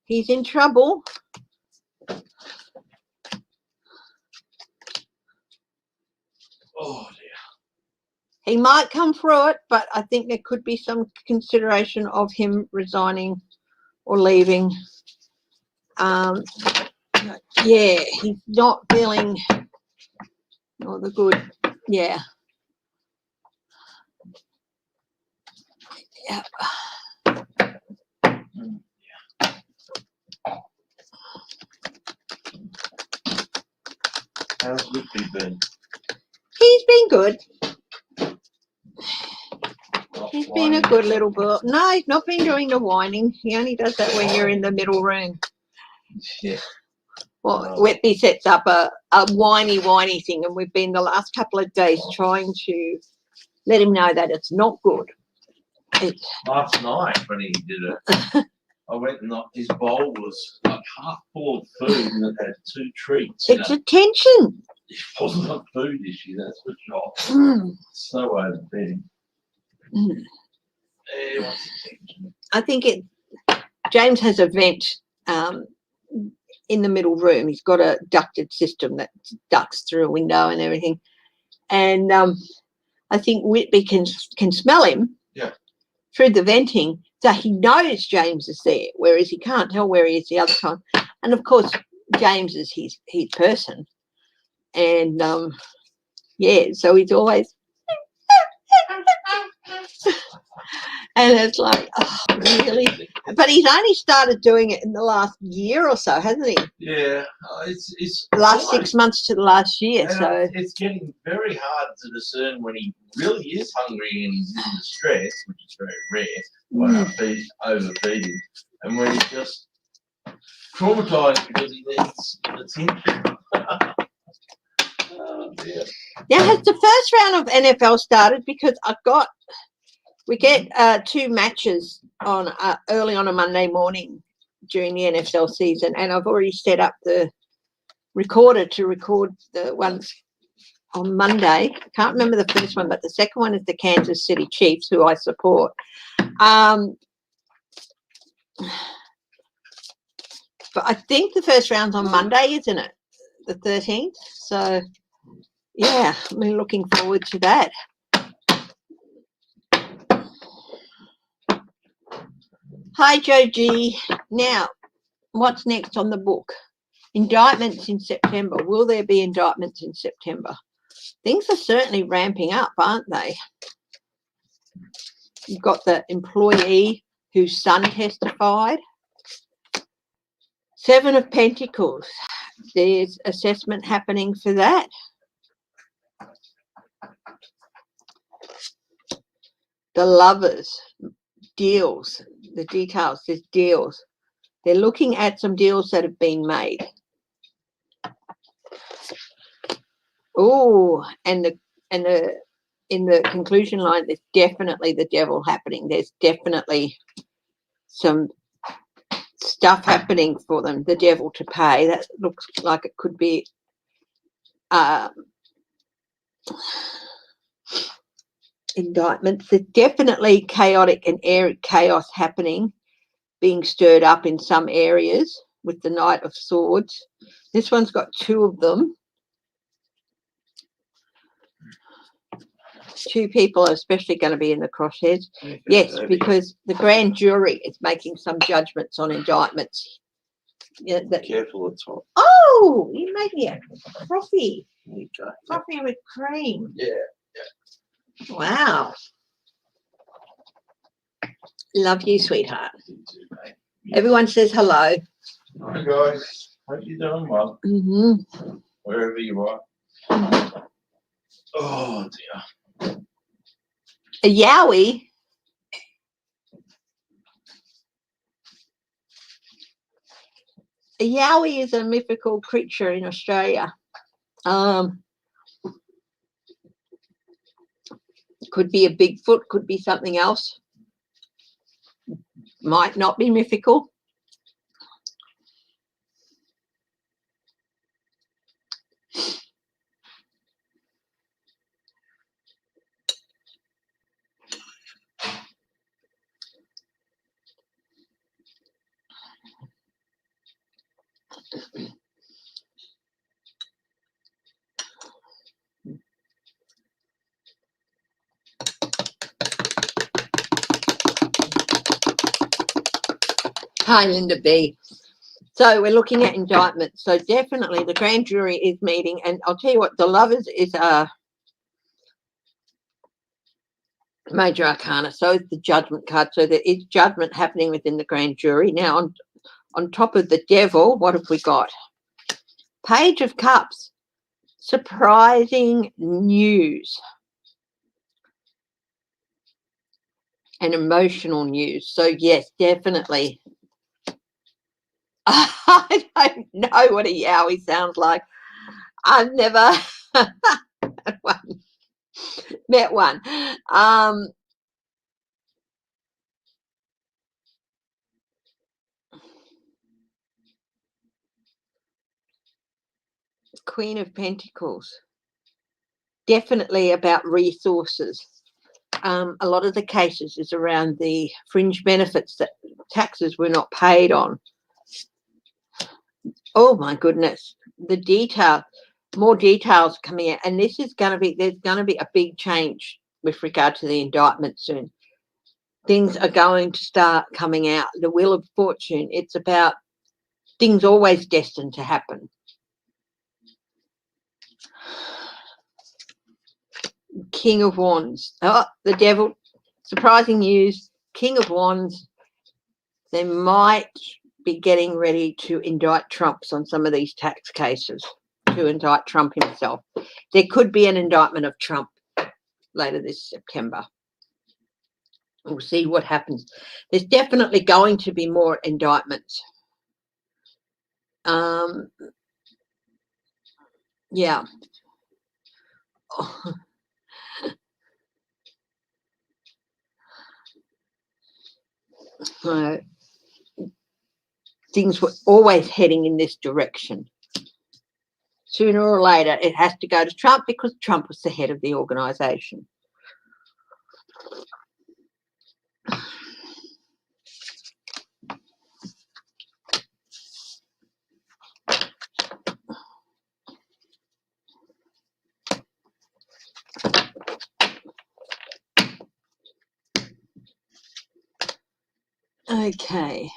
He's in trouble. Oh dear. He might come through it, but I think there could be some consideration of him resigning or leaving. Yeah, he's not feeling or the good, yeah. Yeah. How's Whitby been? He's been good. Not He's been a whining? good little boy. No, he's not been doing the whining. He only does that when you're in the middle room. Yeah. Well, Oh. Whitby sets up a whiny thing, and we've been the last couple of days trying to let him know that it's not good. It's, Last night when he did it, I went and his bowl was like half full of food and it had 2 treats. it's attention. It wasn't a food issue, that's for sure. Mm. So overfeeding. Mm. He wants attention. I think James has a vent in the middle room. He's got a ducted system that ducts through a window and everything. And I think Whitby can smell him through the venting, so he knows James is there, whereas he can't tell where he is the other time. And of course, James is his person. And yeah, so he's always and it's like, oh, really? But he's only started doing it in the last year or so, hasn't he? Yeah, it's Last 6 months to the last year. and So it's getting very hard to discern when he really is hungry and he's in distress, which is very rare when overfeeding, and when he's just traumatized because he needs attention. Oh dear. now has the first round of NFL started? Because we get 2 matches on early on a Monday morning during the NFL season, and I've already set up the recorder to record the ones on Monday. I can't remember the first one, but the second one is the Kansas City Chiefs, who I support. But I think the first round's on Monday, isn't it? The 13th. So yeah, I'm looking forward to that. Hi, Joe G. Now, what's next on the book? Indictments in September. Will there be indictments in September? Things are certainly ramping up, aren't they? You've got the employee whose son testified. 7 of Pentacles. There's assessment happening for that. The Lovers. Deals. The details. There's deals. They're looking at some deals that have been made. Oh, and in the conclusion line, there's definitely the devil happening. There's definitely some stuff happening for them, the devil to pay. That looks like it could be indictments. There's definitely chaotic and chaos happening, being stirred up in some areas with the Knight of Swords. This one's got 2 of them. 2 people are especially going to be in the crosshairs. Yes, because the grand jury is making some judgments on indictments. Yeah, Careful, it's hot. Oh, you made me a coffee. There you go. Coffee with cream. Yeah. Wow. Love you, sweetheart. You too, mate. Everyone says hello. Hi guys. Hope you're doing well. Wherever you are. Oh dear. A yowie. A yowie is a mythical creature in Australia. Could be a Bigfoot, could be something else. Might not be mythical. Hi, Linda B. So we're looking at indictments. So definitely the grand jury is meeting, and I'll tell you what, the Lovers is a major arcana. So is the Judgment card. So there is judgment happening within the grand jury. Now on top of the Devil, what have we got? Page of Cups. Surprising news and emotional news. So yes, definitely. I don't know what a yowie sounds like. I've never met one. Queen of Pentacles. Definitely about resources. A lot of the cases is around the fringe benefits that taxes were not paid on. Oh my goodness, the detail, more details coming out, and this is going to be, there's going to be a big change with regard to the indictment soon. Things are going to start coming out. The Wheel of Fortune, it's about things always destined to happen. King of Wands. Oh, the Devil. Surprising news. King of Wands. They might be getting ready to indict Trumps on some of these tax cases, to indict Trump himself. There could be an indictment of Trump later this September. We'll see what happens. There's definitely going to be more indictments. Yeah. Things were always heading in this direction. Sooner or later, it has to go to Trump because Trump was the head of the organisation. Okay.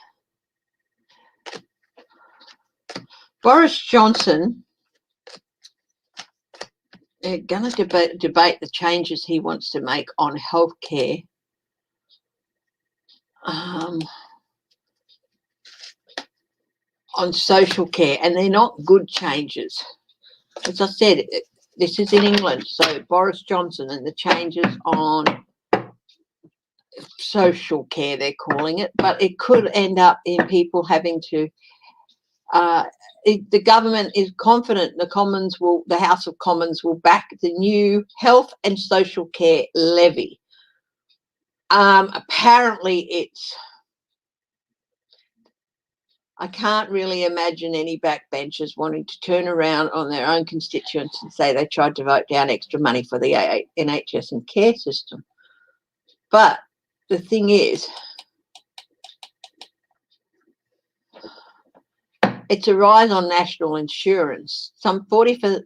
Boris Johnson, they're going to debate the changes he wants to make on healthcare. On social care, and they're not good changes. As I said, this is in England, so Boris Johnson and the changes on social care, they're calling it, but it could end up in people having to the government is confident the House of Commons will back the new health and social care levy. Apparently I can't really imagine any backbenchers wanting to turn around on their own constituents and say they tried to vote down extra money for the NHS and care system. But the thing is, it's a rise on national insurance. Some 40%.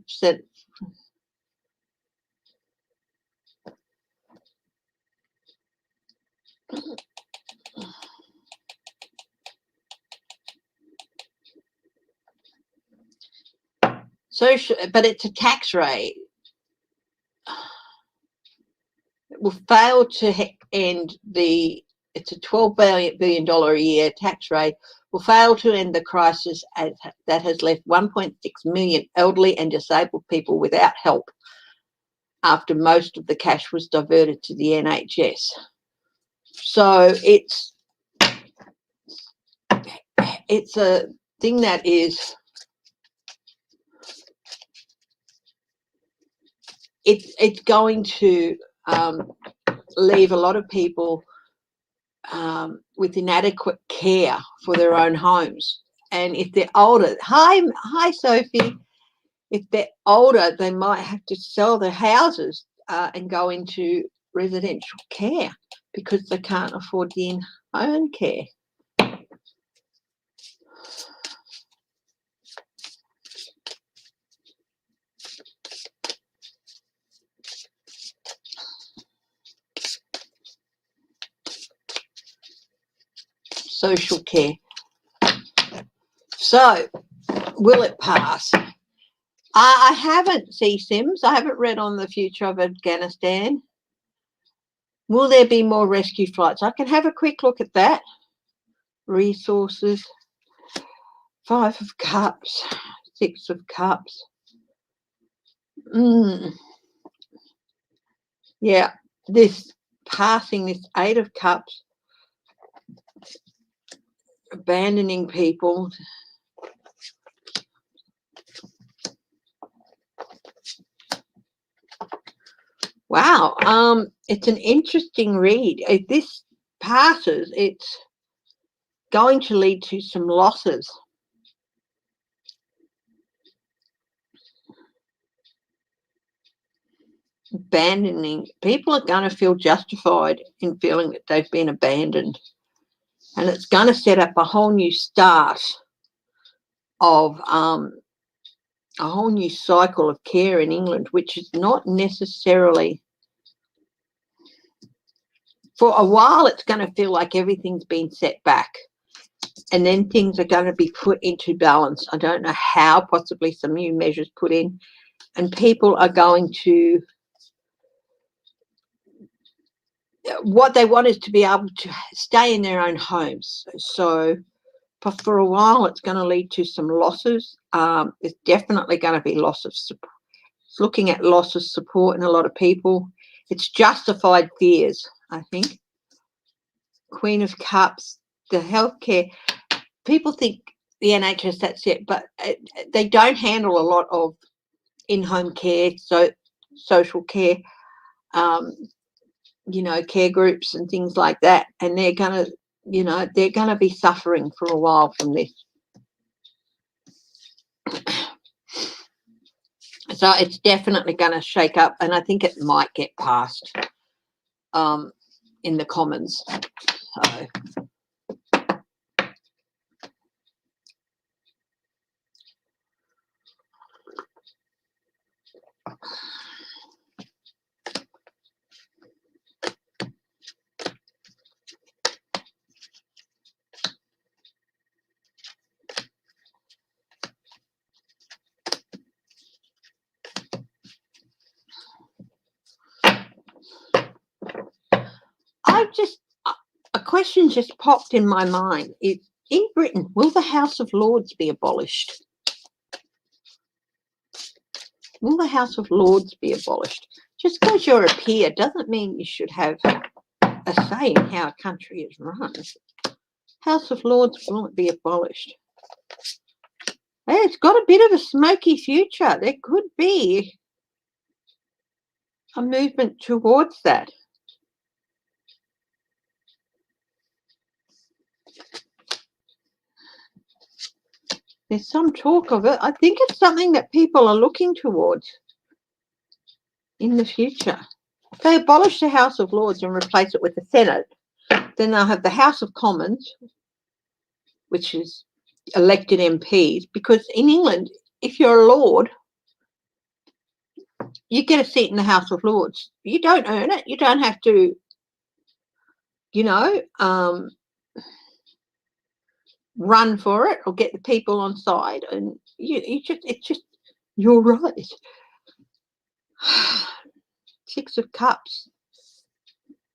But it's a tax rate. It will fail to end it's a $12 billion a year tax rate, will fail to end the crisis that has left 1.6 million elderly and disabled people without help after most of the cash was diverted to the NHS. So it's a thing that is, it's going to leave a lot of people with inadequate care for their own homes. And if they're older, hi Sophie, if they're older, they might have to sell their houses and go into residential care because they can't afford the in-home care. Social care. So, will it pass? I haven't, Sims. I haven't read on the future of Afghanistan. Will there be more rescue flights? I can have a quick look at that. Resources. 5 of Cups. 6 of Cups. Yeah, this passing this 8 of Cups. Abandoning people. Wow, it's an interesting read. If this passes, it's going to lead to some losses. Abandoning. People are going to feel justified in feeling that they've been abandoned. And it's going to set up a whole new start of a whole new cycle of care in England, which is not necessarily, for a while it's going to feel like everything's been set back, and then things are going to be put into balance. I don't know how, possibly some new measures put in, and people are going to, what they want is to be able to stay in their own homes. So for a while it's going to lead to some losses. There's definitely going to be loss of support. It's looking at loss of support in a lot of people. It's justified fears, I think. Queen of Cups, the healthcare. People think the NHS, that's it, but they don't handle a lot of in-home care, so social care, you know, care groups and things like that, and they're going to, you know, they're going to be suffering for a while from this. So it's definitely going to shake up, and I think it might get passed in the Commons. So. A question just popped in my mind. In Britain, will the House of Lords be abolished? Will the House of Lords be abolished? Just because you're a peer doesn't mean you should have a say in how a country is run. House of Lords won't be abolished. Hey, it's got a bit of a smoky future. There could be a movement towards that. There's some talk of it. I think it's something that people are looking towards in the future. If they abolish the House of Lords and replace it with the Senate, then they'll have the House of Commons, which is elected MPs, because in England, if you're a Lord, you get a seat in the House of Lords. You don't earn it. You don't have to, you know, run for it or get the people on side, and it's just you're right. 6 of Cups,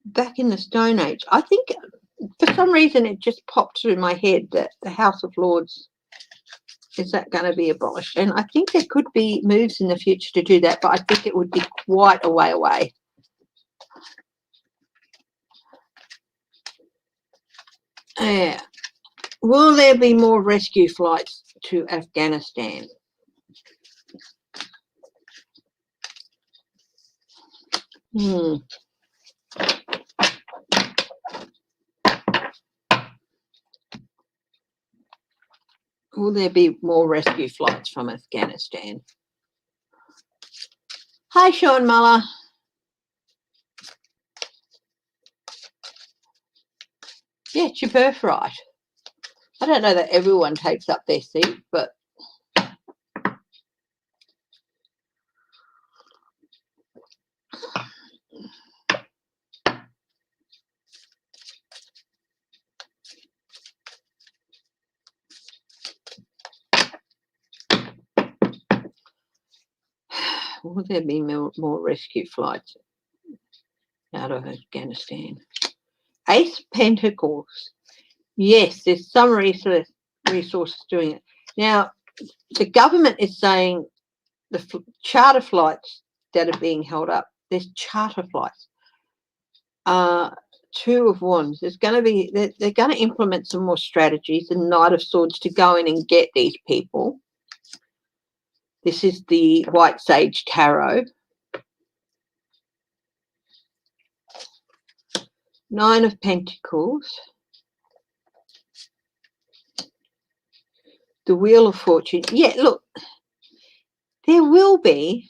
back in the Stone Age. I think for some reason it just popped through my head that the House of Lords, is that going to be abolished? And I think there could be moves in the future to do that, but I think it would be quite a way away. Yeah. Will there be more rescue flights to Afghanistan? Will there be more rescue flights from Afghanistan? Hi, Sean Muller. Yeah, it's your birthright. I don't know that everyone takes up their seat, but Will there be more rescue flights out of Afghanistan? Ace of Pentacles. Yes, there's some resources doing it. Now, the government is saying the charter flights that are being held up, there's charter flights. Two of Wands. There's going to be, they're going to implement some more strategies. The Knight of Swords to go in and get these people. This is the White Sage Tarot. Nine of Pentacles. The Wheel of Fortune. Yeah, look, there will be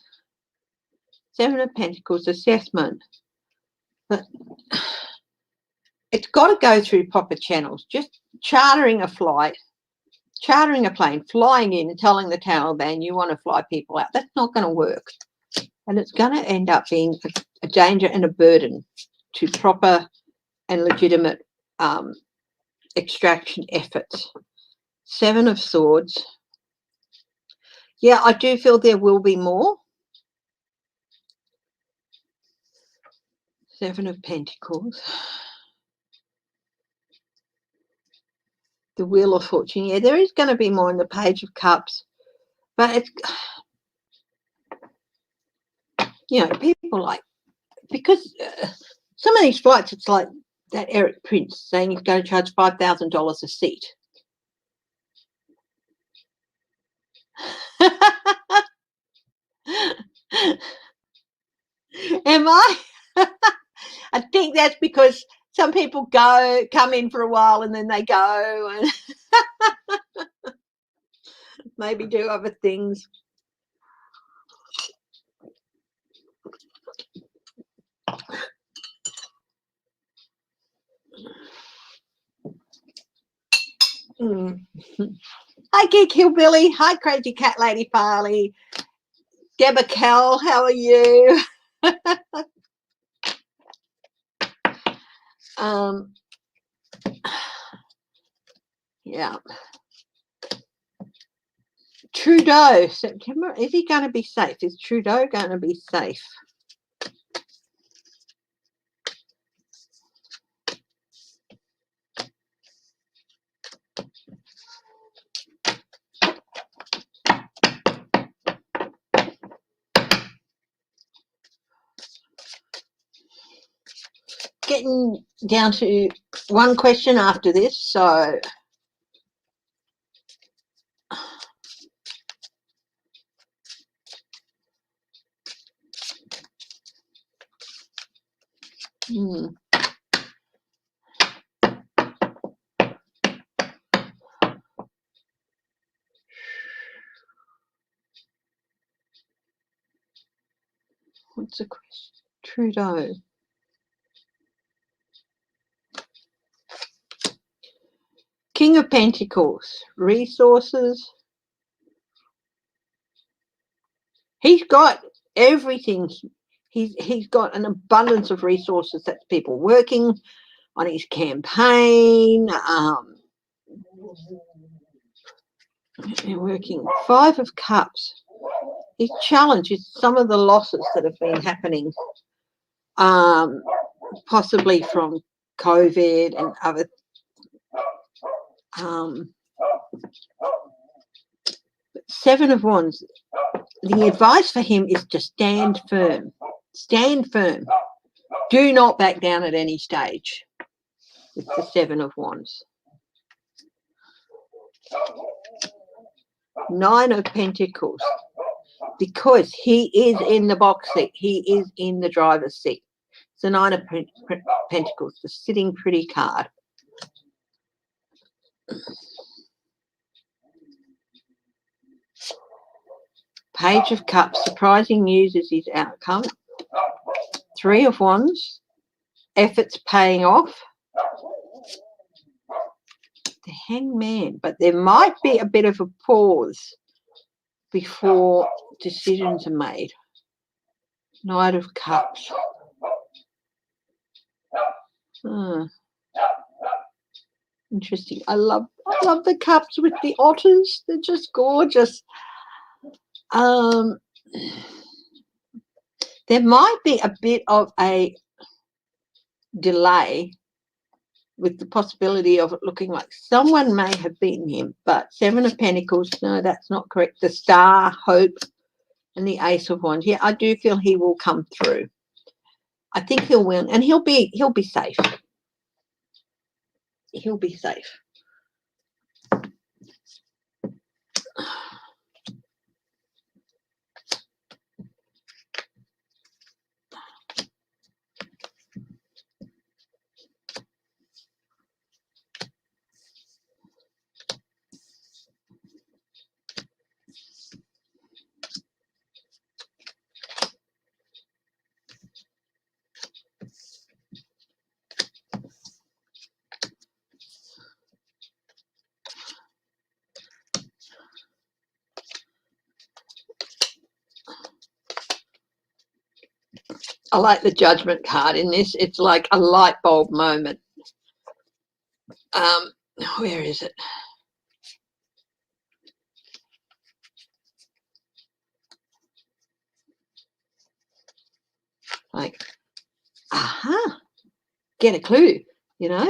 Seven of Pentacles assessment, but it's got to go through proper channels. Just chartering a flight, chartering a plane, flying in and telling the Taliban you want to fly people out, that's not going to work. And it's going to end up being a danger and a burden to proper and legitimate extraction efforts. Seven of Swords. Yeah, I do feel there will be more. Seven of Pentacles. The Wheel of Fortune. Yeah, there is going to be more in the Page of Cups. But it's, you know, people like, because some of these flights, it's like that Eric Prince saying he's going to charge $5,000 a seat. Am I? I think that's because some people come in for a while and then they go and maybe do other things. Hi, Geek Hillbilly. Hi, Crazy Cat Lady Farley. Deborah Kell, how are you? Yeah. Trudeau, September. Is he going to be safe? Is Trudeau going to be safe? Getting down to one question after this, so what's the question? Trudeau. King of Pentacles, resources. He's got everything. He's got an abundance of resources. That's people working on his campaign. They're working. Five of Cups. His challenge is some of the losses that have been happening, possibly from COVID and other. Seven of Wands. The advice for him is to stand firm. Stand firm. Do not back down at any stage. It's the Seven of Wands. Nine of Pentacles. Because he is in the box seat. He is in the driver's seat. It's the Nine of Pentacles, the sitting pretty card. Page of Cups. Surprising news is his outcome. Three of Wands. Efforts paying off. The Hangman. But there might be a bit of a pause before decisions are made. Knight of Cups. Interesting. I love the cups with the otters. They're just gorgeous. There might be a bit of a delay with the possibility of it looking like someone may have beaten him, but Seven of Pentacles, no, that's not correct. The Star, Hope, and the Ace of Wands. Yeah, I do feel he will come through. I think he'll win, and he'll be safe. He'll be safe. I like the Judgment card in this. It's like a light bulb moment. Where is it? Like, aha, get a clue, you know.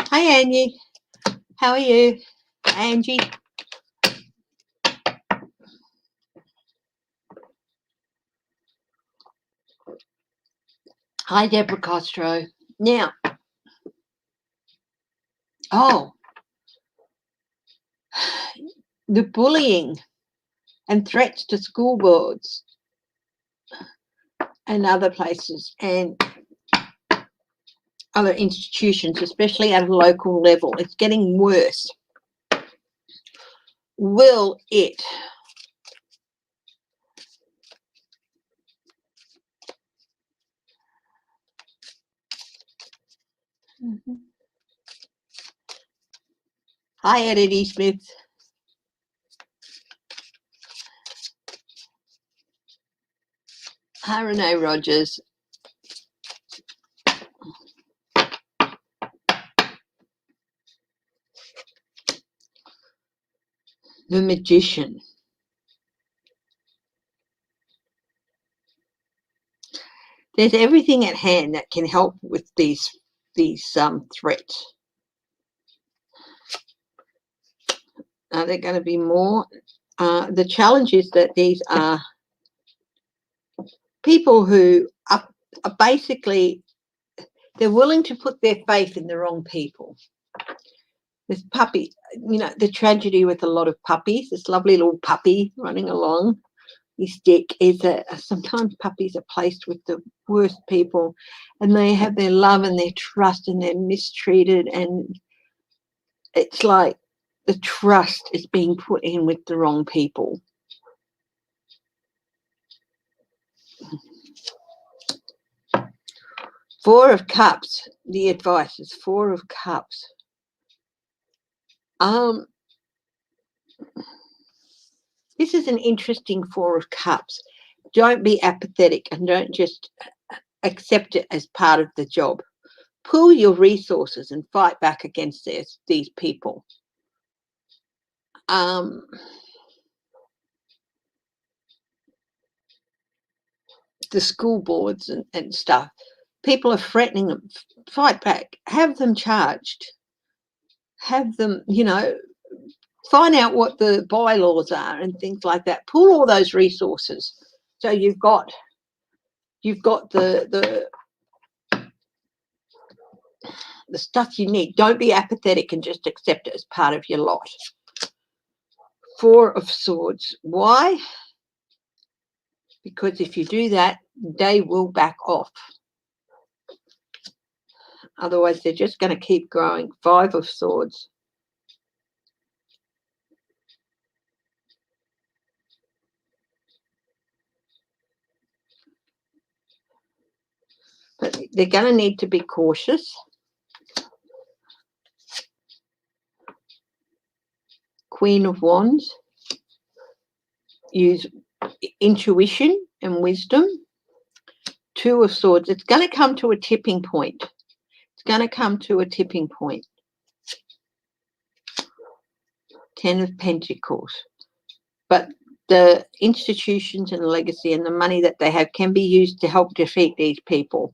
Hey, Angie, how are you? Angie. Hi, Deborah Castro. Now, the bullying and threats to school boards and other places and other institutions, especially at a local level, it's getting worse. Will it Hi, Eddie Smith. Hi, Renee Rogers. The Magician. There's everything at hand that can help with these threats. Are there going to be more? The challenge is that these are people who are basically, they're willing to put their faith in the wrong people. This puppy, you know, the tragedy with a lot of puppies, this lovely little puppy running along his stick is that sometimes puppies are placed with the worst people and they have their love and their trust and they're mistreated, and it's like the trust is being put in with the wrong people. Four of Cups, the advice is Four of Cups. This is an interesting Four of Cups. Don't be apathetic and don't just accept it as part of the job. Pool your resources and fight back against these people. The school boards and stuff. People are threatening them. Fight back. Have them charged. Have them, you know, find out what the bylaws are and things like that. Pool all those resources. So you've got the stuff you need. Don't be apathetic and just accept it as part of your lot. Four of Swords. Why? Because if you do that, they will back off. Otherwise, they're just going to keep growing. Five of Swords. But they're going to need to be cautious. Queen of Wands. Use intuition and wisdom. Two of Swords. It's going to come to a tipping point. It's going to come to a tipping point. Ten of Pentacles. But the institutions and the legacy and the money that they have can be used to help defeat these people.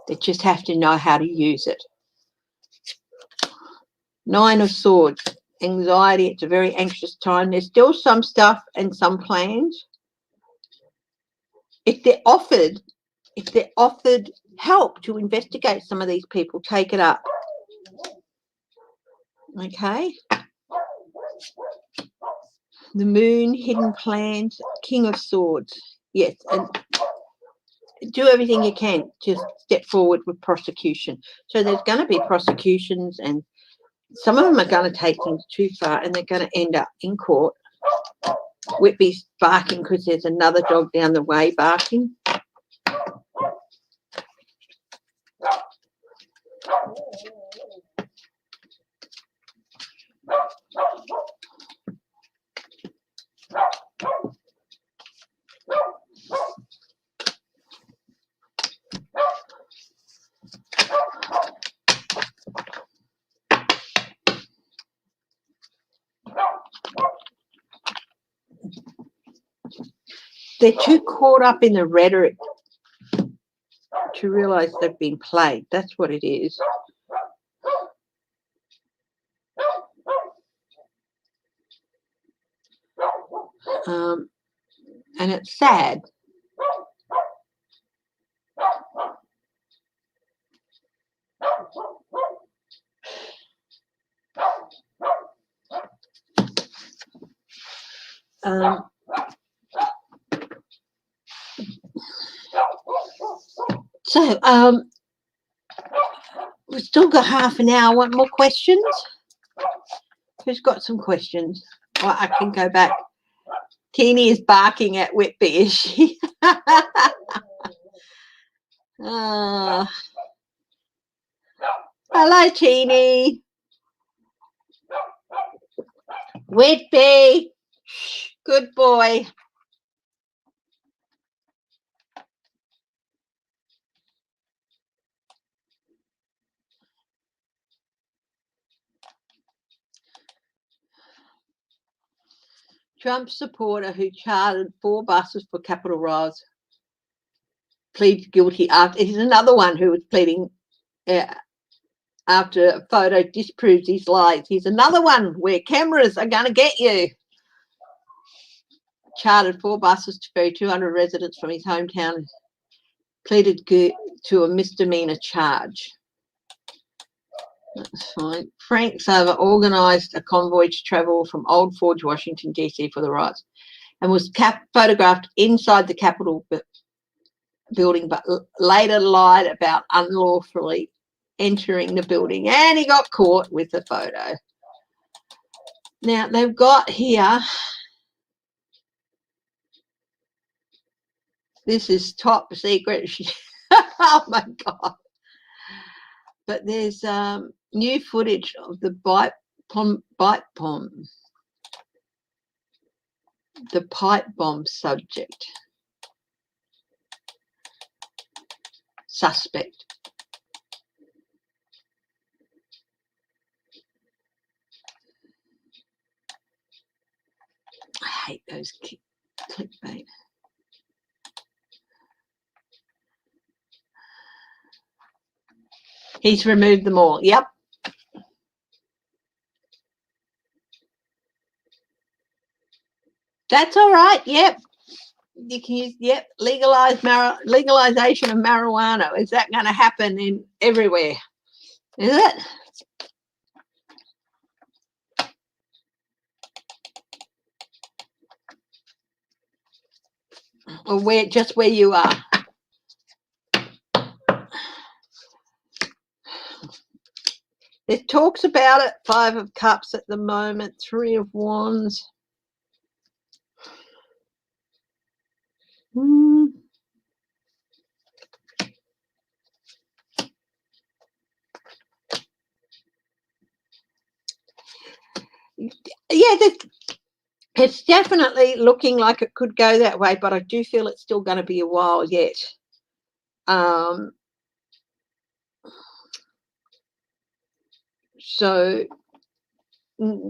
They just have to know how to use it. Nine of Swords, anxiety. It's a very anxious time. There's still some stuff and some plans. If they're offered help to investigate some of these people, take it up. Okay. The Moon, hidden plans, King of Swords. Yes, and do everything you can to step forward with prosecution. So there's going to be prosecutions, and some of them are going to take things too far, and they're going to end up in court. Whitby's barking because there's another dog down the way barking. They're too caught up in the rhetoric to realise they've been played. That's what it is. And it's sad. So we've still got half an hour. Want more questions? Who's got some questions? Well, I can go back. Teeny is barking at Whitby, is she? Hello, Teeny. Whitby. Good boy. Trump supporter who chartered 4 buses for Capitol riots pleads guilty after. He's another one who was pleading after a photo disproves his lies. He's another one where cameras are going to get you. Chartered 4 buses to ferry 200 residents from his hometown. Pleaded to a misdemeanor charge. That's fine. Frank Sava organised a convoy to travel from Old Forge, Washington, D.C. for the riots and was photographed inside the Capitol building, but later lied about unlawfully entering the building, and he got caught with the photo. Now, they've got here, this is top secret. Oh, my God. But there's new footage of the pipe bomb suspect. I hate those clickbait. He's removed them all. Yep. That's all right. Yep. You can use, yep, legalization of marijuana. Is that going to happen in everywhere? Is it? Or just where you are? It talks about it. 5 of Cups at the moment. 3 of Wands. Yeah, it's definitely looking like it could go that way, but I do feel it's still going to be a while yet. So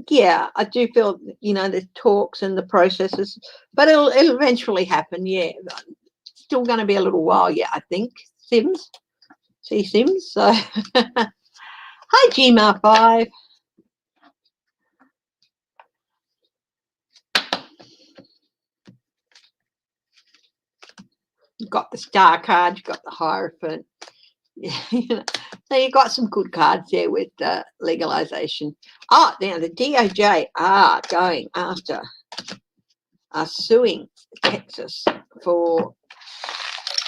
yeah, I do feel, you know, there's talks and the processes, but it'll eventually happen. Yeah, still going to be a little while yet, I think. Sims, see Sims. So, hi, GMAR5. You've got the star card, you've got the Hierophant. Yeah, you know, so you got some good cards there with legalization. Oh, now the DOJ are going after, are suing Texas for,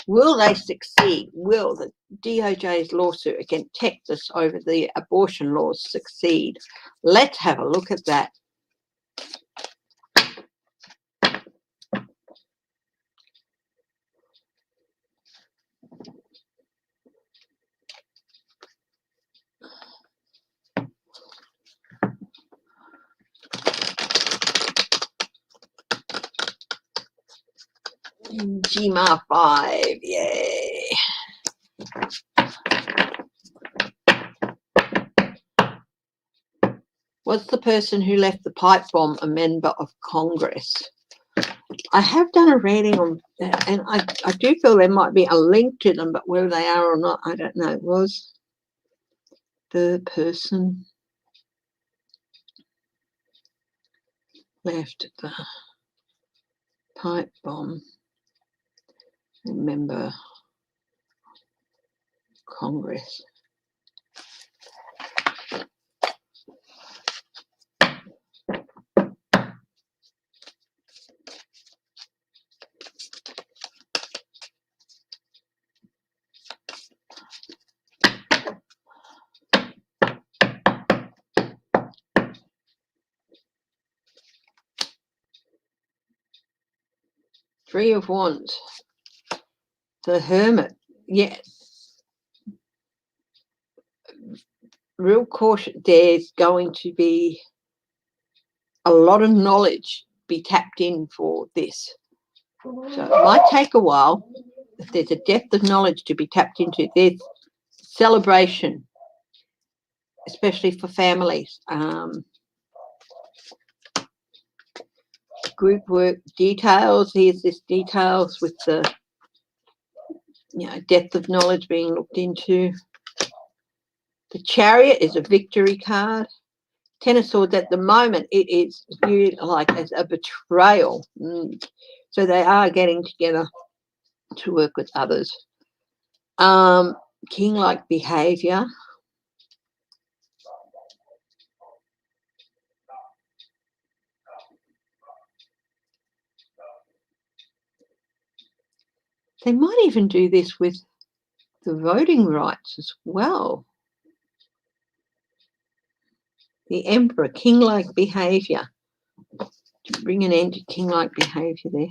will they succeed? Will the DOJ's lawsuit against Texas over the abortion laws succeed? Let's have a look at that. GMAR5, yay. Was the person who left the pipe bomb a member of Congress? I have done a reading on that, and I do feel there might be a link to them, but whether they are or not, I don't know. Was the person left the pipe bomb a member Congress? Three of Wands. The Hermit. Yes. Real caution. There's going to be a lot of knowledge be tapped in for this. So it might take a while. If there's a depth of knowledge to be tapped into, there's celebration, especially for families. Group work details. Here's this details with the, you know, depth of knowledge being looked into. The Chariot is a victory card. Ten of Swords, at the moment, it is viewed like as a betrayal. So they are getting together to work with others. King-like behavior. They might even do this with the voting rights as well. The Emperor, king-like behavior. To bring an end to king-like behavior there.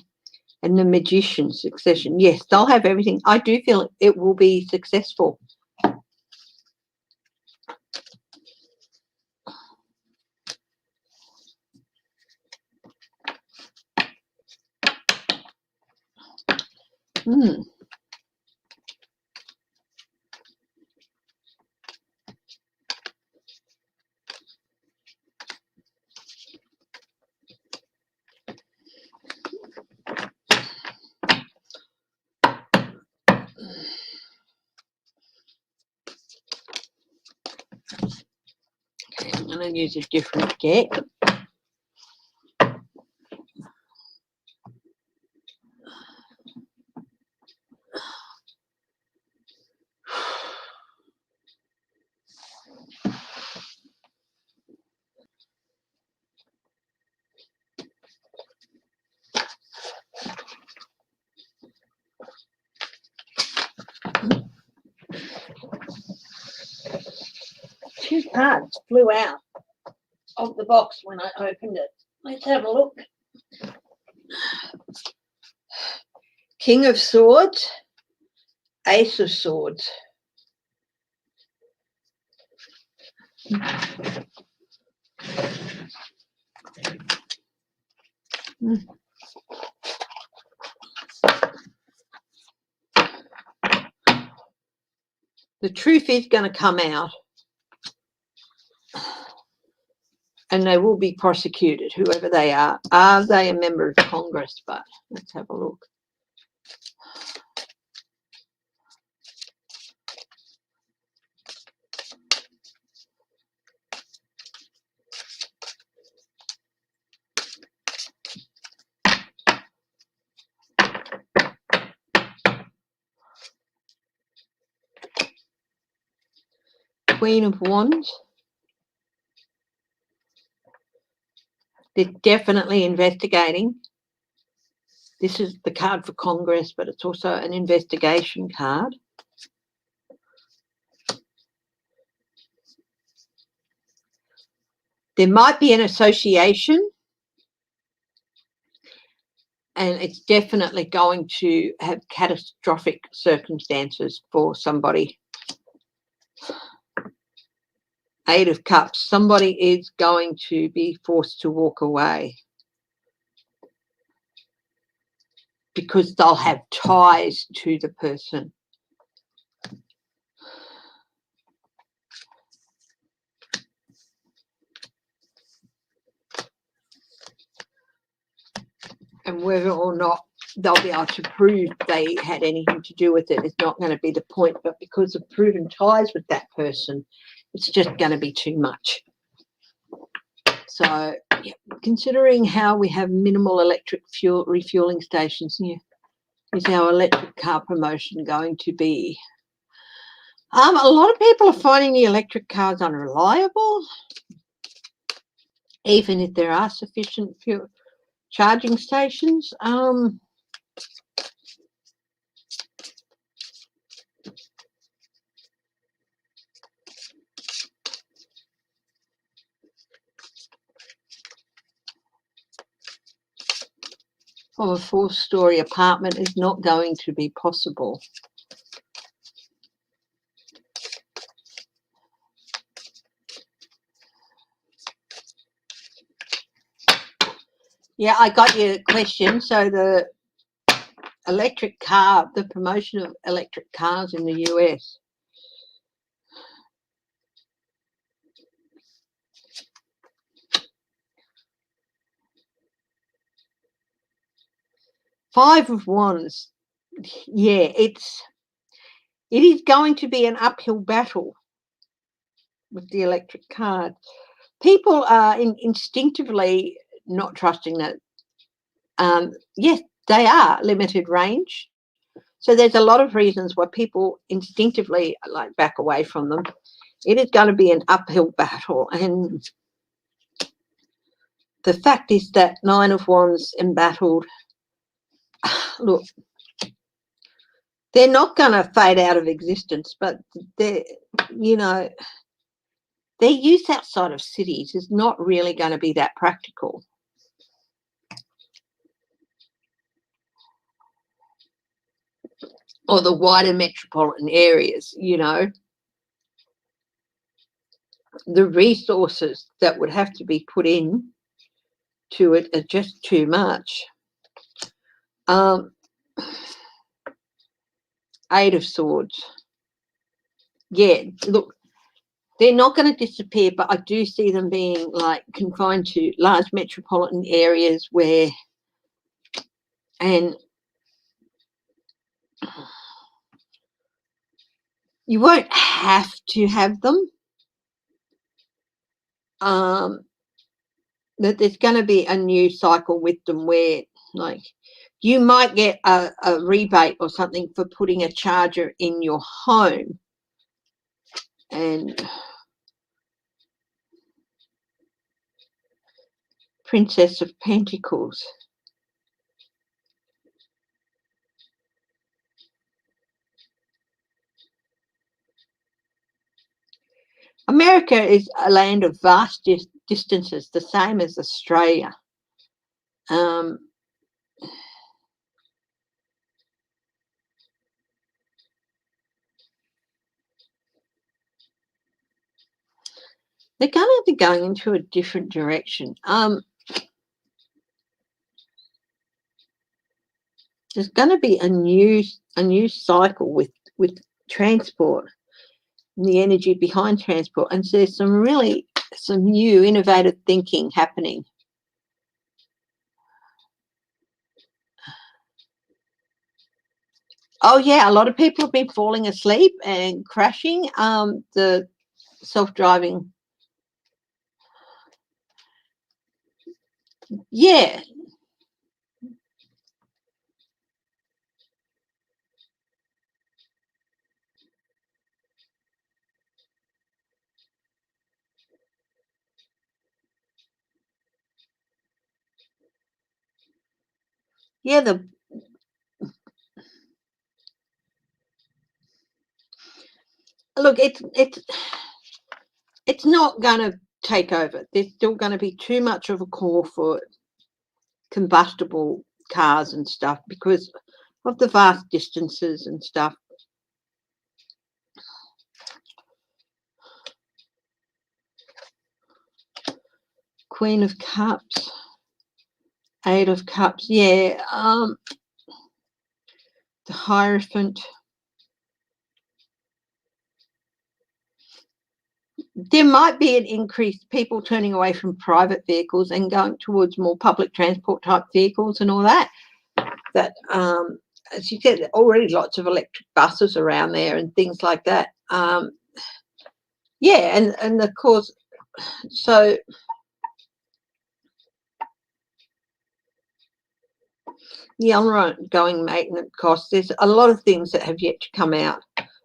And the Magician, succession. Yes, they'll have everything. I do feel it will be successful. Okay, I'm going to use a different deck. Two cards flew out of the box when I opened it. Let's have a look. King of Swords, Ace of Swords. The truth is going to come out. and they will be prosecuted, whoever they are. Are they a member of Congress? But let's have a look. Queen of Wands. They're definitely investigating. This is the card for Congress, but it's also an investigation card. There might be an association, and it's definitely going to have catastrophic circumstances for somebody. Eight of Cups. Somebody is going to be forced to walk away because they'll have ties to the person. And whether or not they'll be able to prove they had anything to do with it is not going to be the point, but because of proven ties with that person, it's just going to be too much. So, yeah, considering how we have minimal electric fuel refueling stations here, is our electric car promotion going to be? A lot of people are finding the electric cars unreliable, even if there are sufficient fuel charging stations. Of a 4-story apartment is not going to be possible. Yeah, I got your question. So the electric car, the promotion of electric cars in the US. Five of Wands. Yeah, it is going to be an uphill battle with the electric car. People are instinctively not trusting that. Yes, they are limited range. So there's a lot of reasons why people instinctively like back away from them. It is going to be an uphill battle. And the fact is that 9 of Wands embattled, look, they're not going to fade out of existence, but they're, you know, their use outside of cities is not really going to be that practical. Or the wider metropolitan areas, you know. The resources that would have to be put in to it are just too much. 8 of Swords. Yeah, look, they're not going to disappear, but I do see them being like confined to large metropolitan areas where, and you won't have to have them. That there's going to be a new cycle with them where, like, you might get a rebate or something for putting a charger in your home. And Princess of Pentacles. America is a land of vast distances, the same as Australia. They're going to be going into a different direction. There's going to be a new cycle with transport and the energy behind transport, and so there's some really some new innovative thinking happening. Oh yeah, a lot of people have been falling asleep and crashing. The self-driving. Yeah. Yeah, look, it's not going to take over. There's still going to be too much of a call for combustible cars and stuff because of the vast distances and stuff. Queen of Cups, Eight of Cups, yeah. The Hierophant. There might be an increase, people turning away from private vehicles and going towards more public transport type vehicles and all that. That, as you said, already lots of electric buses around there and things like that. Yeah, and of course, so the ongoing maintenance costs, there's a lot of things that have yet to come out,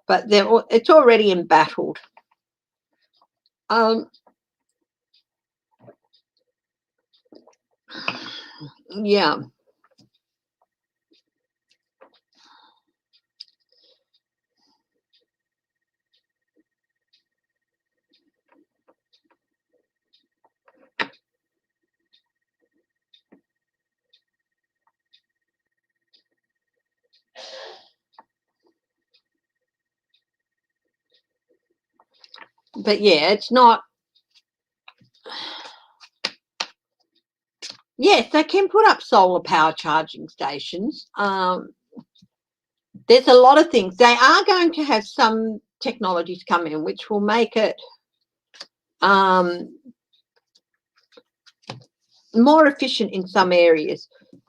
but it's already embattled. Yeah. But yeah, it's not. Yes, they can put up solar power charging stations. There's a lot of things. They are going to have some technologies come in which will make it more efficient in some areas,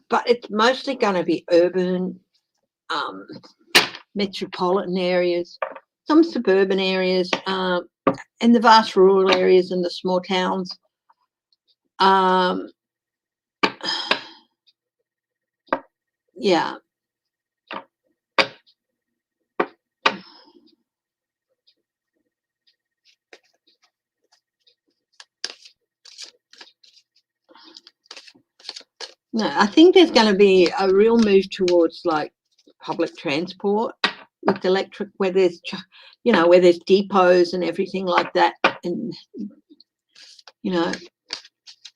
but it's mostly going to be urban, metropolitan areas, some suburban areas, and the vast rural areas and the small towns. Yeah. No, I think there's going to be a real move towards like public transport with electric, where there's, you know, where there's depots and everything like that, and you know,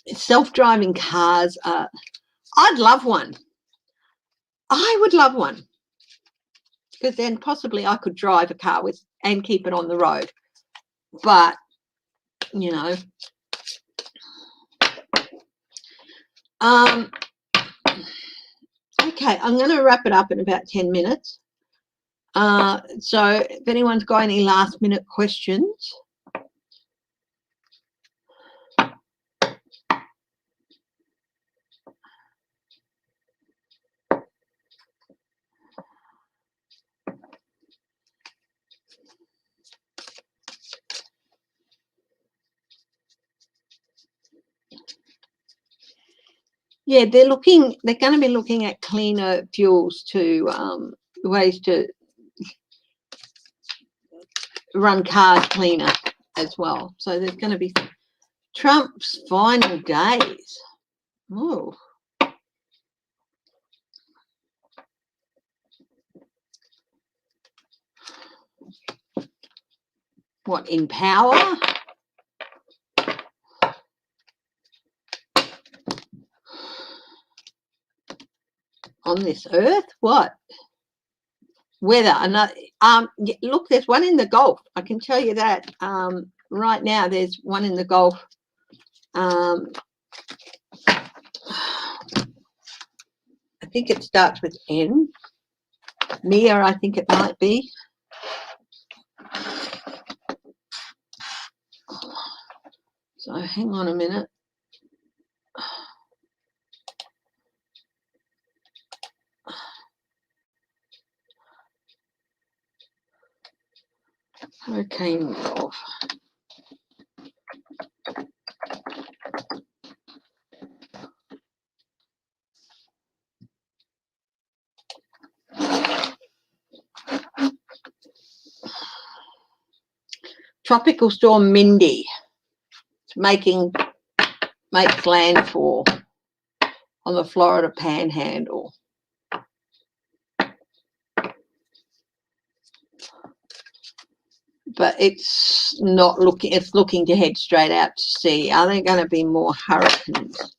self-driving cars. I'd love one. I would love one because then possibly I could drive a car with and keep it on the road. But you know, okay, I'm going to wrap it up in about 10 minutes. So if anyone's got any last minute questions. Yeah, they're going to be looking at cleaner fuels to ways to run cars cleaner as well. So there's going to be Trump's final days. Oh. What, in power? On this earth? What? Weather. Another. Look, there's one in the Gulf. I can tell you that. Right now, there's one in the Gulf. I think it starts with N. Nia, I think it might be. So hang on a minute. Hurricane Rudolph. Tropical storm Mindy makes landfall on the Florida Panhandle. But it's not looking, it's looking to head straight out to sea. Are there going to be more hurricanes?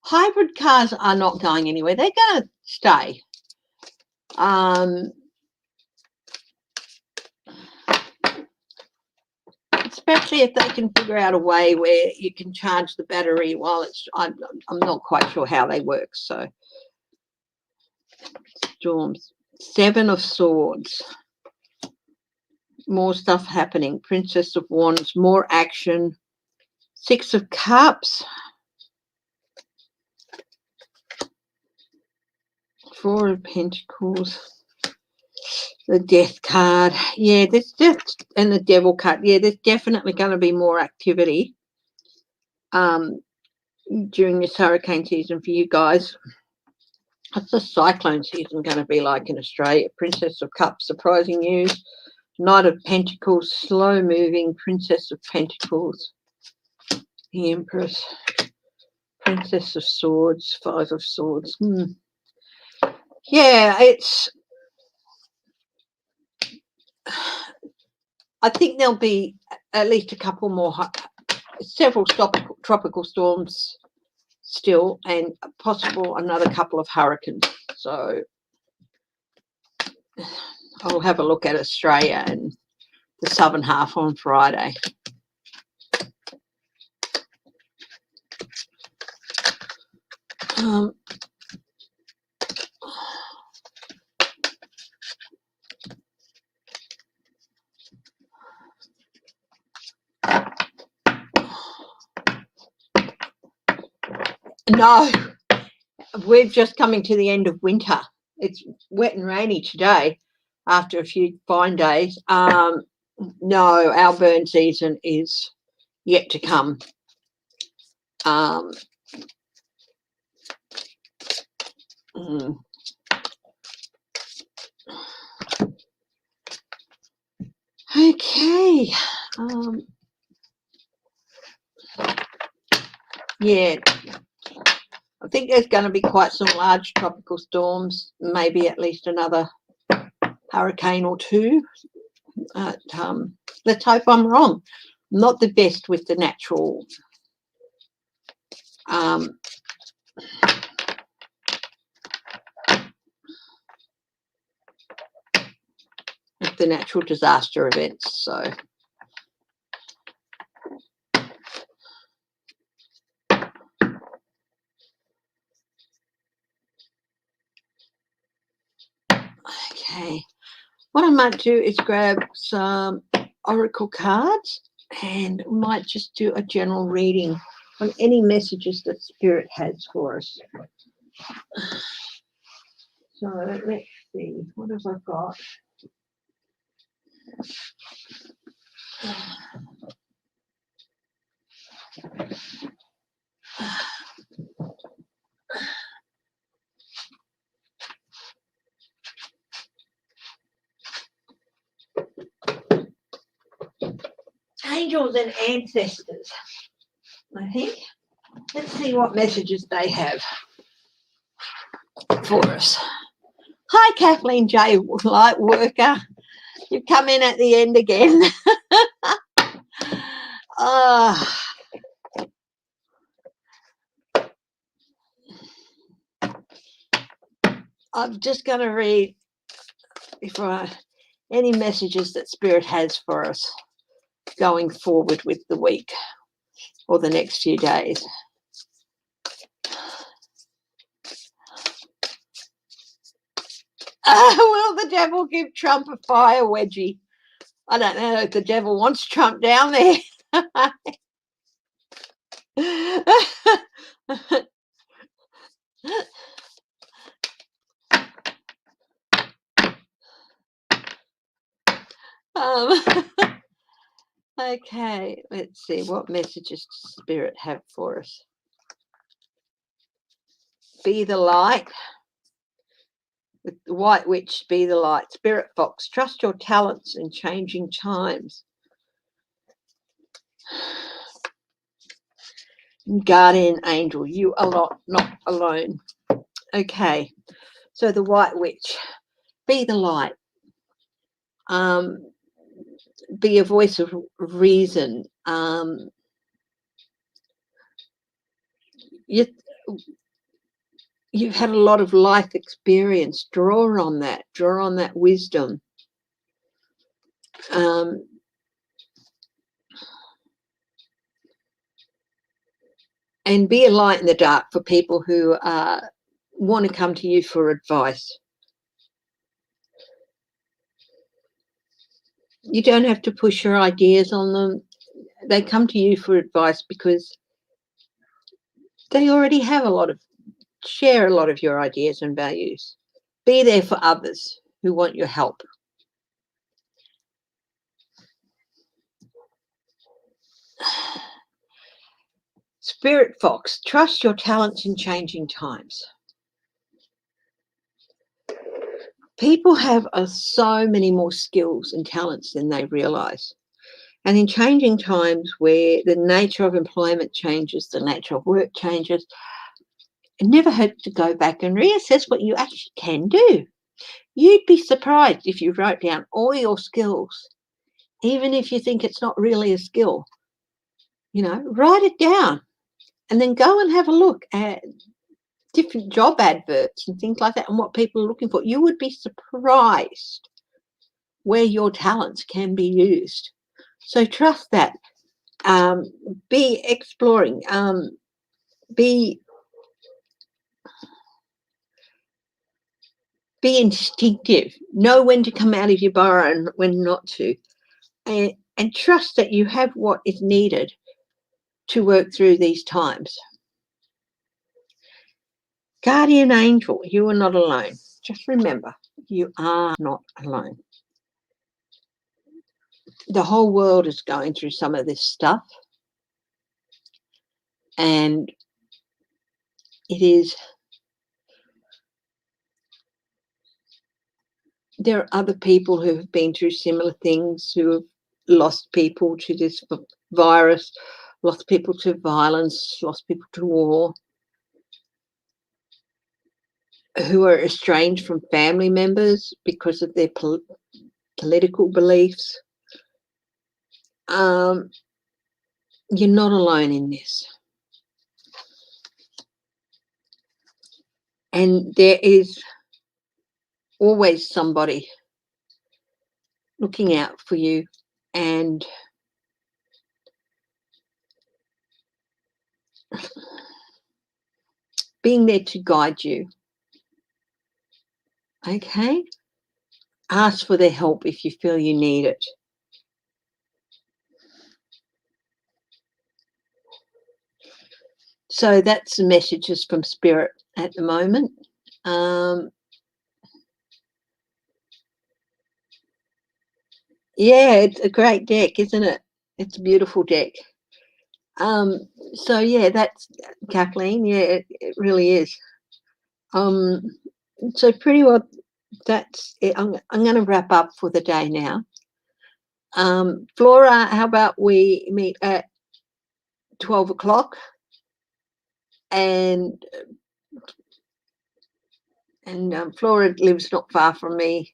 Hybrid cars are not going anywhere. They're going to stay. Especially if they can figure out a way where you can charge the battery while it's, I'm not quite sure how they work. So, storms. 7 of Swords. More stuff happening. Princess of Wands. More action. 6 of Cups. 4 of Pentacles. The Death card. Yeah, there's just, and the Devil card. Yeah, there's definitely going to be more activity during this hurricane season for you guys. What's the cyclone season going to be like in Australia? Princess of Cups, surprising news. Knight of Pentacles, slow moving. Princess of Pentacles. The Empress. Princess of Swords, 5 of Swords. Yeah, it's, I think there'll be at least a couple more, several tropical storms still, and possible another couple of hurricanes. So I'll have a look at Australia and the southern half on Friday. No, we're just coming to the end of winter. It's wet and rainy today after a few fine days. No, our burn season is yet to come. Okay. Yeah, I think there's going to be quite some large tropical storms, maybe at least another hurricane or 2. Let's hope I'm wrong. I'm not the best with the natural disaster events. So okay, what I might do is grab some oracle cards and might just do a general reading on any messages that Spirit has for us. So let's see, what have I got? Angels and ancestors, I think. Let's see what messages they have for us. Hi, Kathleen J. Light Worker. You've come in at the end again. I'm just going to read any messages that Spirit has for us going forward with the week or the next few days. Will the devil give Trump a fire wedgie? I don't know if the devil wants Trump down there. um, okay, let's see. What messages does Spirit have for us? Be the light. The White Witch, be the light. Spirit Fox, trust your talents in changing times. Guardian Angel, you are not alone. Okay, so the White Witch, be the light. Be a voice of reason. You've had a lot of life experience. Draw on that wisdom. And be a light in the dark for people who want to come to you for advice. You don't have to push your ideas on them. They come to you for advice because they already have share a lot of your ideas and values. Be there for others who want your help. Spirit Fox, trust your talents in changing times. People have so many more skills and talents than they realise. And in changing times where the nature of employment changes, the nature of work changes, it never hurts to go back and reassess what you actually can do. You'd be surprised if you wrote down all your skills, even if you think it's not really a skill. Write it down and then go and have a look at different job adverts and things like that and what people are looking for. You would be surprised where your talents can be used. So trust that. Be exploring. Be instinctive. Know when to come out of your burrow and when not to. And trust that you have what is needed to work through these times. Guardian Angel, you are not alone. Just remember, you are not alone. The whole world is going through some of this stuff. And there are other people who have been through similar things, who have lost people to this virus, lost people to violence, lost people to war, who are estranged from family members because of their political beliefs. You're not alone in this. And there is always somebody looking out for you and being there to guide you. Okay? Ask for their help if you feel you need it. So that's the messages from Spirit at the moment. Yeah, it's a great deck, isn't it? It's a beautiful deck. So yeah, that's Kathleen. Yeah, it really is. So pretty well that's it. I'm going to wrap up for the day now. Flora, how about we meet at 12 o'clock? And Flora lives not far from me,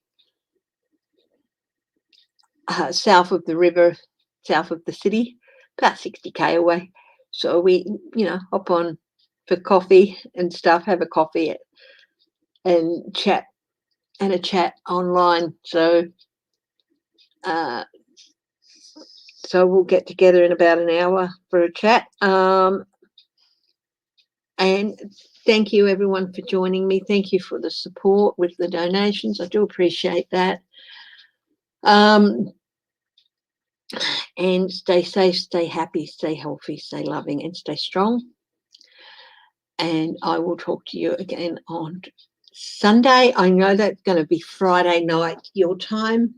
south of the river, south of the city, about 60k away. So we, hop on for coffee and stuff, have a coffee and chat, and a chat online. So we'll get together in about an hour for a chat. And thank you everyone for joining me. Thank you for the support with the donations. I do appreciate that. And stay safe, stay happy, stay healthy, stay loving, and stay strong. And I will talk to you again on Sunday. I know that's going to be Friday night your time,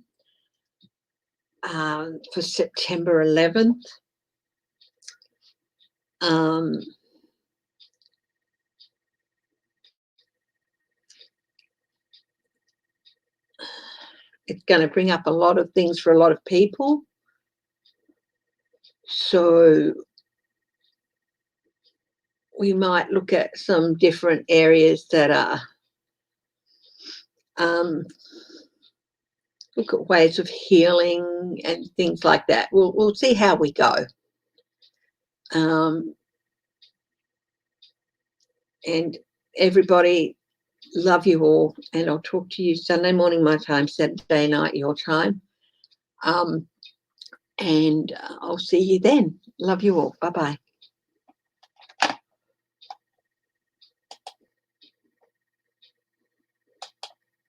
for September 11th. It's going to bring up a lot of things for a lot of people. So we might look at some different areas that are, look at ways of healing and things like that. We'll see how we go. And everybody, love you all, and I'll talk to you Sunday morning my time, Saturday night your time. And I'll see you then. Love you all. Bye-bye.